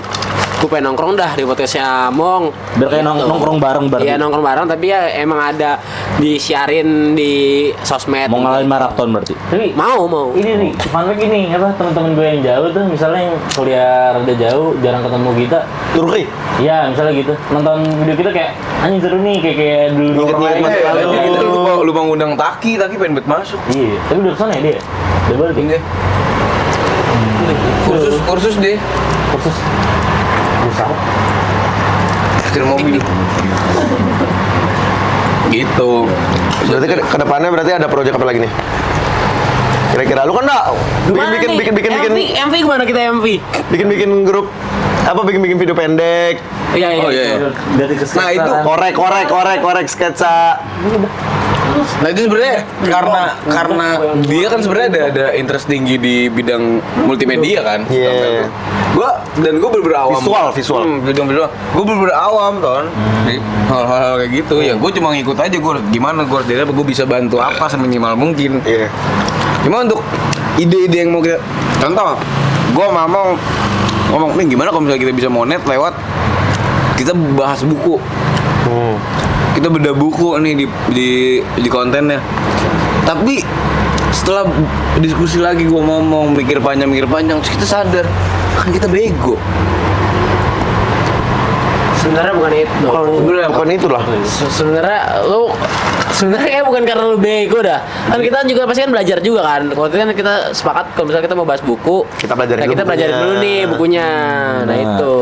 gue pengen nongkrong dah di podcastnya Among. Biar kayak Gitu. nongkrong bareng berarti. Iya nongkrong bareng, tapi ya emang ada disiarin di sosmed. Mau ngalahin maraton berarti. Tapi Mau. ini nih, fun fact ini apa teman-teman gue yang jauh tuh, misalnya yang kuliah rada jauh, jarang ketemu kita. Turki. Iya, misalnya gitu. Nonton video kita kayak anjing seru nih, kayak dulu nongkrong Inget-inget lagi. masa lalu. Itu lu mau ngundang Taki pengen bet masuk. Iya, tapi udah kesana ya dia. Udah balik. Ini kursus deh. Kursus. Kursus apa? setir mobil. Gitu. Berarti ke depannya berarti ada proyek apa lagi nih? Kira-kira lu kan enggak MV gimana kita MV? bikin grup apa bikin video pendek. Iya. Oh iya. Dari Nah itu Korek sketsa. Nah itu sebenarnya karena dia kan sebenarnya ada interest tinggi di bidang multimedia kan. Iya. Gue bener-bener awam. Visual. Gue bener-bener awam di hal-hal kayak gitu. Ya gue cuma ngikut aja gue gimana gue jadi gue bisa bantu apa seminimal mungkin. Iya. Cuma untuk ide-ide yang mau kita contoh, gue ngomong nih gimana kalau misalnya kita bisa monet lewat kita bahas buku. Kita beda buku nih di kontennya. Tapi setelah diskusi lagi gue ngomong mikir panjang terus kita sadar kan kita bego. Sebenarnya bukan itu. Bukan itu lah. Sebenarnya kayak bukan karena lu bego dah. Kan kita juga pasti kan belajar juga kan. Waktu itu kan kita sepakat kalau misalnya kita mau bahas buku, Kita pelajarin dulu kita pelajarin bukunya. dulu nih bukunya. Nah itu.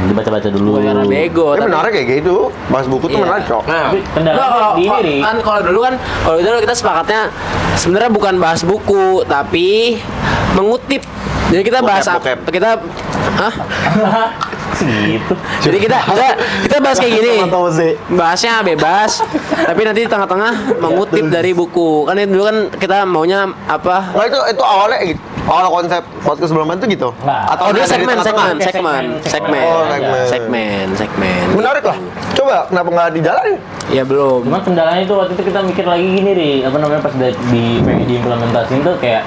Dibaca-baca dulu. Bukan karena bego. Tapi tapi- menarik kayak gitu. Bahas buku tuh Iya. menarik, Cok. Nah, Tapi Nggak, kendalanya di ini, Ri. kan kalau dulu kita sepakatnya sebenarnya bukan bahas buku tapi mengutip. Jadi kita bahas Bokep. kita hah? Segitu. Jadi kita bahas kayak gini. Sama tahu sih. Bahasnya bebas, tapi nanti di tengah-tengah mengutip dari buku. Kan itu dulu kan kita maunya apa? Nah itu awalnya gitu. Awal konsep podcast sebelumnya itu gitu. Nah. Atau Oh, dia ada di segmen. tengah-tengah? Oh, Segmen. Menarik lah. Coba kenapa nggak dijalanin? Ya belum. Cuma kendalanya itu waktu itu kita mikir lagi gini, Ri. Apa namanya pas pengen diimplementasiin tuh kayak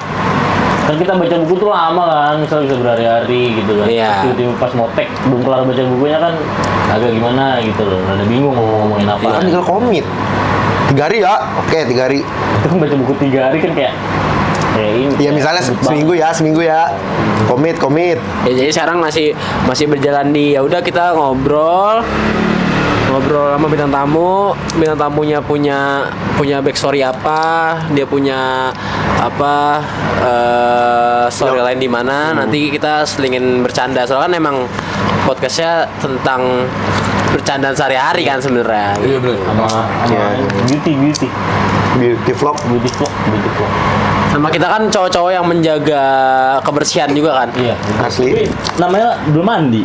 kan kita baca buku tuh lama kan, misalnya bisa berhari-hari gitu kan. Iya. Terus tiba-tiba pas mau tag belum kelar baca bukunya kan agak gimana gitu loh. Rada bingung mau ngomongin apa. Kan tinggal komit. 3 hari ya? Oke, 3 hari. Itu kan baca buku 3 hari kan kayak ini. Ya misalnya seminggu ya. Komit. Ya jadi sekarang masih berjalan di ya udah kita ngobrol sama bintang tamunya punya backstory apa, dia punya apa storyline di mana, nanti kita selingin bercanda. Soalnya kan emang podcastnya tentang bercandaan sehari-hari kan sebenarnya. iya bener. sama Iya. beauty Beauty vlog. vlog. Sama kita kan cowok-cowok yang menjaga kebersihan juga kan. Iya. Asli. Namanya belum mandi.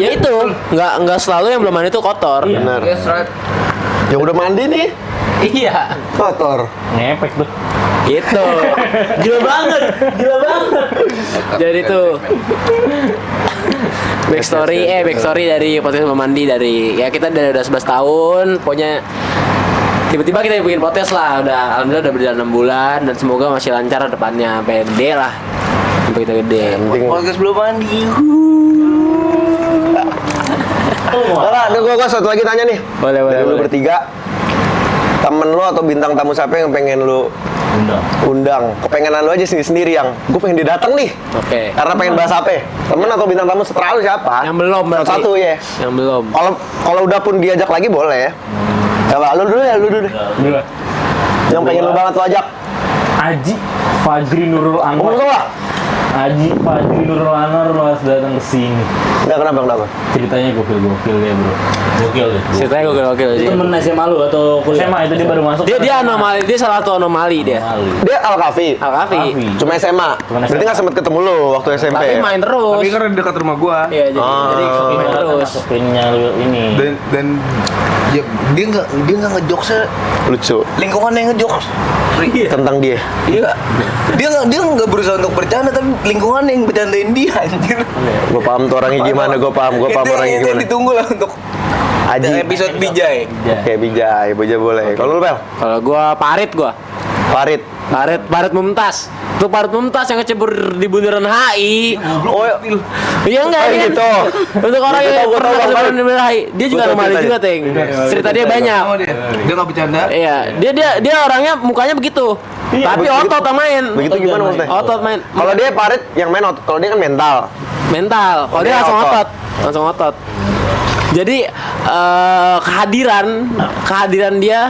Ya itu, nggak selalu yang belum mandi itu kotor. Iya. Bener. Yes, right. Yang udah mandi nih, Iya. kotor. Ngepek tuh. Gitu. Gila banget. Jadi tuh backstory dari podcast Memandi dari ya kita udah 11 tahun, pokoknya tiba-tiba kita bikin podcast lah, alhamdulillah udah berjalan 6 bulan dan semoga masih lancar depannya sampai gede lah. Sampai kita gede. Penting. Podcast belum mandi. Gua satu lagi tanya nih. Boleh. Dari lu bertiga, temen lu atau bintang tamu siapa yang pengen lu undang? Kepengenan lu aja sendiri yang gue pengen dia datang nih. Oke. Karena pengen bahas apa? Temen atau bintang tamu setelah lu siapa? Yang belum berarti. Satu ya. Yang belum. Kalau udah pun diajak lagi boleh. Coba lu dulu deh. Gila. Yang pengen lu banget lu ajak. Aji Fajri Nurul Ngomong Anwar. semua. Aji Fajri Nurul Anwar lu harus datang ke sini. Enggak kenapa? Ceritanya gokil ya, Bro. Gokil deh. Ceritanya gokil sih. Temen SMA lu atau kuliah? SMA itu dia baru masuk. Dia anomali, dia salah satu anomali dia. Dia Al-Kafi. Al-Kafi. Cuma SMA. Cuma SMA. Berarti nggak sempet ketemu lu waktu SMP. Tapi main terus. Tapi kan dekat rumah gua. Iya, jadi main terus. Masukinnya lu ini. Dan ya, dia nggak ngejokesnya Lucu. lingkungan yang ngejokes. Tentang dia. Iya. Dia nggak berusaha untuk bercanda tapi lingkungan yang bercandain dia anjir. Gue paham tuh orangnya gimana. Gue paham orangnya Itu gimana. ditunggu lah untuk Aji. episode Bijay. Oke, Bijay boleh. Kalau lu Pel? Kalau gua Parit. Parit Mumtaz. Tuh Parit Mumtaz yang kecebur di bundaran HI. Oh, Iya enggak Oh, kan? gitu. Untuk orang Gitu, yang gua pernah tahu, kecebur Parit. di bundaran HI, dia juga Gua tahu anomali ceritanya. juga, Teng. Cerita dia banyak. Sama dia nggak bercanda. Iya, dia orangnya mukanya begitu. Tapi begitu- otot yang main. Begitu gimana maksudnya? Otot main. Kalau dia parit yang main otot, kalau dia kan mental. Mental. Kalau dia Dia langsung otot. otot. Langsung otot. Jadi kehadiran dia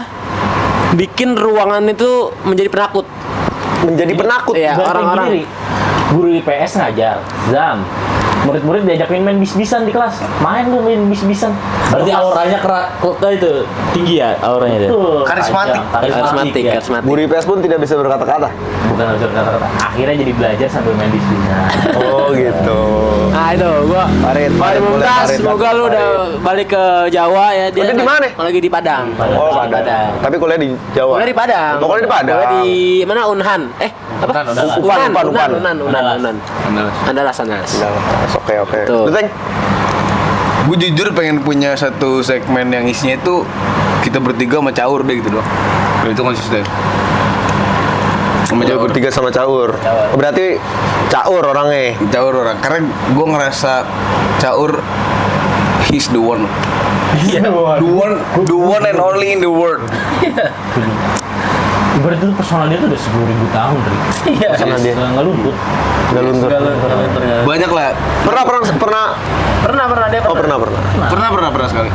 bikin ruangan itu menjadi penakut. Menjadi penakut. Iya, Berarti orang-orang. gini, Ri, guru IPS ngajar, Zam. murid-murid diajakin main bis-bisan di kelas. Main lu main bis-bisan. Berarti auranya kok itu tinggi ya auranya dia. Betul. Karismatik. Karismatik. Guru IPS pun tidak bisa berkata-kata. Bukan harus kata-kata. Akhirnya jadi belajar sambil main bis-bisan. Oh gitu. Nah itu gua Parit, Parit boleh, Mumtaz, Parit, semoga lu Parit. udah balik ke Jawa ya. Dia Udah di mana? Lagi di Padang. Oh, Di Padang. Tapi kuliah di Jawa. Kuliah di Padang. Oh, kuliah di Padang. Kuliah di mana? Unhan. Apa? Unan. Andalas. Oke. Tuh. Lu, Teng? Gue jujur pengen punya satu segmen yang isinya itu kita bertiga sama Caur deh gitu doang. Dan itu konsisten. Sama Jawa Caur. bertiga sama Caur. Oh, berarti Caur orangnya. Caur orang. Karena gue ngerasa Caur he's the one. Iya. The one and only in the world. Ibarat itu personal dia tuh udah 10.000 tahun, Ri. Iya. Personal dia. Nggak luntur. Udah luntur. Banyak lah. Pernah dia Oh, pernah. Pernah sekali.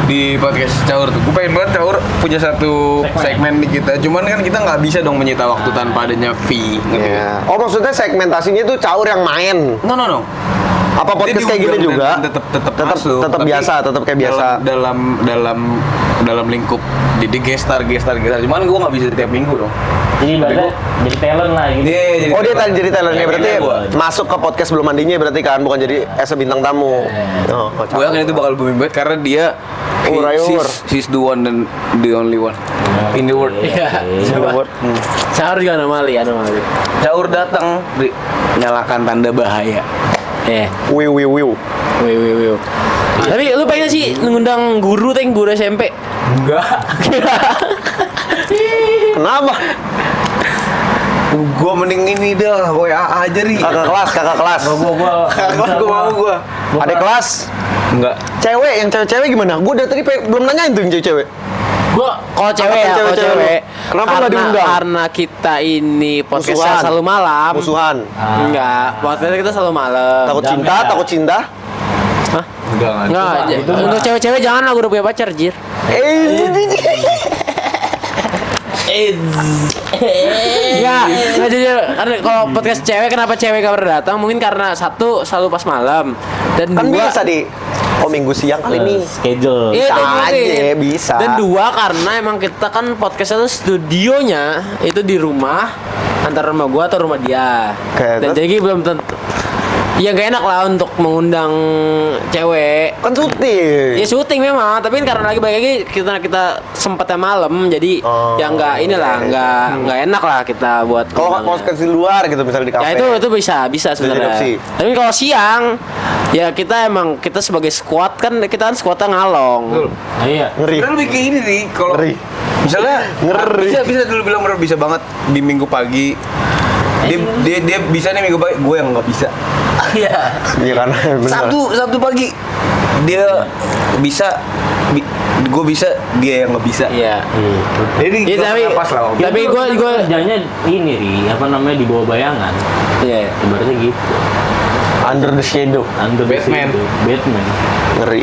Di podcast Caur tuh, gue pengen banget Caur punya satu segmen di kita. Cuman kan kita nggak bisa dong menyita waktu tanpa adanya fee. Ngerti nggak? Iya. Oh, maksudnya segmentasinya itu Caur yang main. No. Apa podcast kayak gini juga? Tetap masuk. Tetap Tapi biasa, tetap kayak biasa. Dalam lingkup jadi gestar. Cuman gue nggak bisa tiap minggu dong. Jadi ibaratnya jadi talent lah gitu. Oh, dia tadi jadi talentnya berarti Gua. masuk ke podcast belum mandinya berarti kan, bukan jadi as a bintang tamu. Oh, Gue yakin itu bakal booming banget karena dia Rayur. she's the one and the only one in the world. Iya. Sahur juga anomali. Caur datang nyalakan tanda bahaya. Wiu. Wih. Tapi lu pengen sih ngundang guru SMP? Enggak. Kenapa? Gue mending ini dah, WA aja nih. Kakak kelas. Gue mau. Adik kelas. Enggak. Cewek, yang cewek-cewek gimana? Gue dari tadi belum nanyain tuh yang cewek-cewek. Kalau cewek ya, kalau cewek. Kenapa nggak diundang? Karena kita ini podcastnya Musuhan. selalu malam. Musuhan. Enggak, podcastnya kita selalu malam. Takut cinta. Enggak, untuk cewek-cewek jangan lah, gue udah punya pacar, Jir. Nggak jujur, karena kalau podcast cewek, kenapa cewek gak pernah datang? Mungkin karena satu, selalu pas malam. Dan Kan dua, bisa di minggu siang kali ini. Schedule. Iya, Bisa dan aja, mungkin. bisa. Dan dua, karena emang kita kan podcastnya tuh studionya itu di rumah, antara rumah gua atau rumah dia. Oke, Dan terus? jadi belum tentu. Ya gak enak lah untuk mengundang cewek. Kan syuting. Ya syuting memang, tapi kan karena lagi kita sempatnya malam, jadi Oh, ya nggak inilah, nggak enak lah kita buat. Kalau undangnya. podcast di luar gitu misalnya di kafe. Ya itu bisa sebenarnya. opsi. Tapi kalau siang, ya kita sebagai squad kan kita kan squadnya ngalong. Iya. Ngeri. Sebenarnya lebih kayak ini nih, kalau Ngeri. misalnya Ngeri. bisa dulu bilang bener bisa banget di minggu pagi. Dia bisa nih minggu pagi, gue yang nggak bisa. Iya. Iya kan. Bener. Sabtu pagi dia bisa, gue bisa, dia yang nggak bisa. Iya. Jadi Iya, pas lah waktu itu. tapi gue kerjanya ini, Ri, apa namanya, di bawah bayangan. Iya. Ibaratnya gitu. Under the shadow. Under the Batman. shadow. Batman. Ngeri.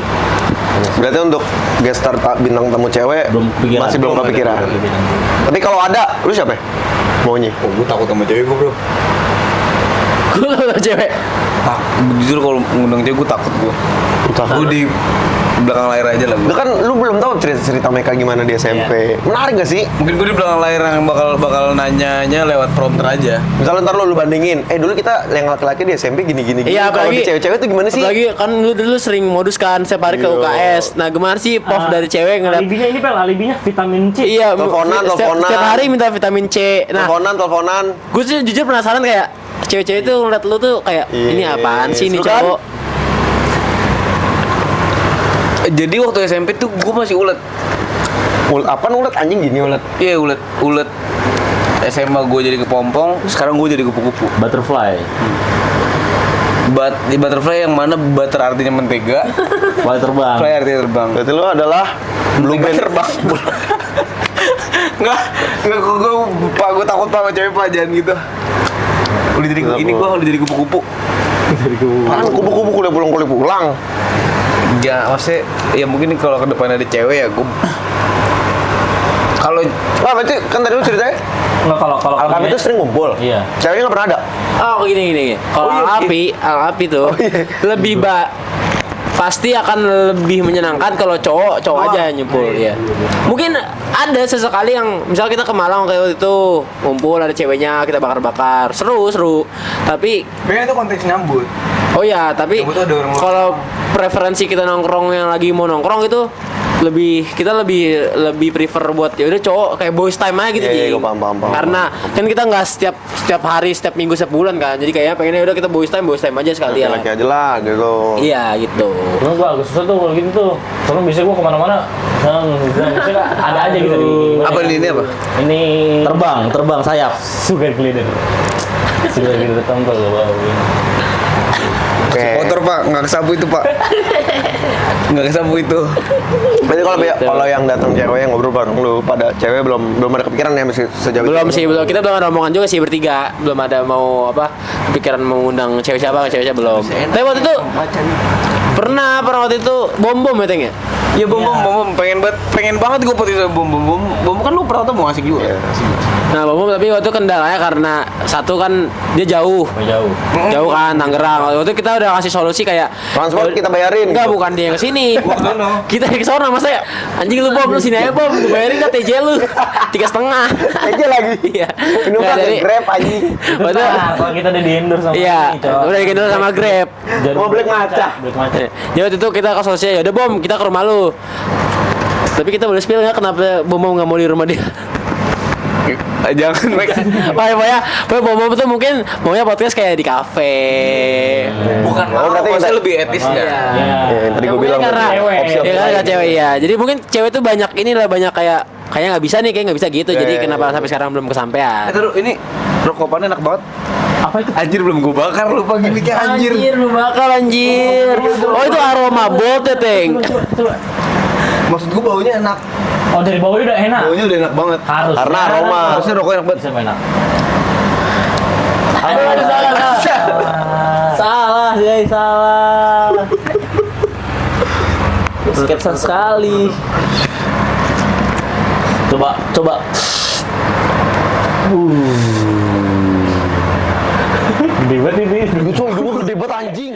Berarti untuk guest star bintang tamu cewek Belum kepikiran. masih belum kepikiran. Tapi kalau ada, lu siapa? Maunya? Oh, gue takut sama cewek gue, bro. gue gak cewek. Jujur kalau ngundang cewek gue takut gue. Gue di belakang layar aja lah. Lu kan lu belum tahu cerita mereka gimana di SMP. Menarik gak sih? Mungkin gue di belakang layar yang bakal nanyanya lewat prompter aja. Misalnya ntar lu bandingin, dulu kita yang laki-laki di SMP gini. Iya, Kalau apalagi di cewek-cewek tuh gimana sih? Apalagi kan lu dulu sering modus kan setiap hari ke Iya. UKS. Nah, gimana sih POV dari cewek ngeliat? Alibinya ini, Pel, alibinya vitamin C. Iya, Teleponan. setiap hari minta vitamin C. Nah, Teleponan. gue sih jujur penasaran kayak cewek-cewek itu ngeliat lu tuh kayak Iya, ini apaan sih ini seru kan? cowok. Jadi waktu SMP tuh gue masih ulet. Apaan ulet anjing gini ulet? Iya ulet. SMA gue jadi kepompong, sekarang gue jadi kupu-kupu. Butterfly. Di butterfly yang mana butter artinya mentega, Fly terbang. fly artinya terbang. Berarti lu adalah blue band. terbang. Nggak, gue takut sama cewek pak, jangan gitu. Udah jadi Kenapa? ini gue udah jadi kupu-kupu. Kan kupu-kupu kuliah pulang. Ya maksudnya ya mungkin kalau ke depan ada cewek ya gue Kalau Wah, berarti kan tadi lu ceritanya Nggak, kalau Alkami ini- itu sering ngumpul. Iya. Ceweknya nggak pernah ada. Oh gini. Kalau Al-Api tuh lebih pasti akan lebih menyenangkan kalau cowok aja yang nyumpul ya. Mungkin ada sesekali yang misal kita ke Malang kayak waktu itu ngumpul ada ceweknya kita bakar-bakar seru. Tapi pengen itu konteks nyambut. oh ya tapi Nyambut tuh ada orang kalau preferensi kita nongkrong yang lagi mau nongkrong itu kita lebih prefer buat ya udah cowok kayak boys time aja gitu Iya, Jing. gue paham. Karena kan kita nggak setiap hari setiap minggu setiap bulan kan jadi kayaknya pengennya udah kita boys time aja sekalian. Laki aja lah gitu. Iya gitu. Cuma gue agak susah tuh kalau gitu tuh. Soalnya biasanya gue kemana-mana, biasanya ada aja gitu. Apa ini apa? Ini Terbang sayap. sugar glider. Sugar glider tampil loh. Oke. Kotor pak, nggak kesapu itu pak. Nggak kesapu itu. Berarti kalau yang datang cewek yang ngobrol bareng lu pada cewek belum ada kepikiran ya masih sejauh itu? Belum kita belum ada omongan juga sih bertiga belum ada mau kepikiran mau undang cewek siapa belum. Tapi waktu itu pernah waktu itu bom ya Teng ya. Iya bom pengen banget gue putih bom kan lu pernah tuh mau asik juga. Nah bom tapi waktu itu kendalanya karena satu kan dia jauh kan Tangerang. Waktu itu kita udah kasih solusi kayak Transport kita bayarin. enggak gitu. bukan dia yang kesini kita yang kesana masa ya anjing lu bom lu sini aja bom gue bayarin kan TJ lu 3,5 Aja lagi. iya Ini Nah, pakai jadi- Grab anjing. waktu Kalau kita udah di-endorse sama iya ini, Cok. udah digendong sama Grab. Mau Black Maca. Black Maca. Jadi waktu itu kita ke solusinya ya udah bom kita ke rumah lu tapi kita boleh spill nggak kenapa bom nggak mau di rumah dia. Jangan Max. Pokoknya bom tuh mungkin maunya podcast kayak di kafe. Bukan Oh, berarti maksudnya kita- lebih etis Iya. ya. Ya, yang tadi gue Mungkin bilang karena cewek. opsi ya kan nggak cewek ya. Jadi mungkin cewek tuh banyak banyak kayaknya nggak bisa nih kayak nggak bisa gitu. Jadi Iya, kenapa iya. sampai sekarang belum kesampaian? Terus ini rokokannya enak banget. Apa itu? Anjir belum gue bakar lu pagi ini kayak anjir. lu bakal anjir. Oh itu aroma bot ya Teng. Coba. Maksud gue baunya enak. Oh dari bawahnya udah enak. Baunya udah enak banget. Harus. Karena aroma. Harusnya rokok enak banget. Bisa enak. Aduh, salah guys salah. Sketsa sekali. Coba. Gede banget ini. Gue gede banget anjing.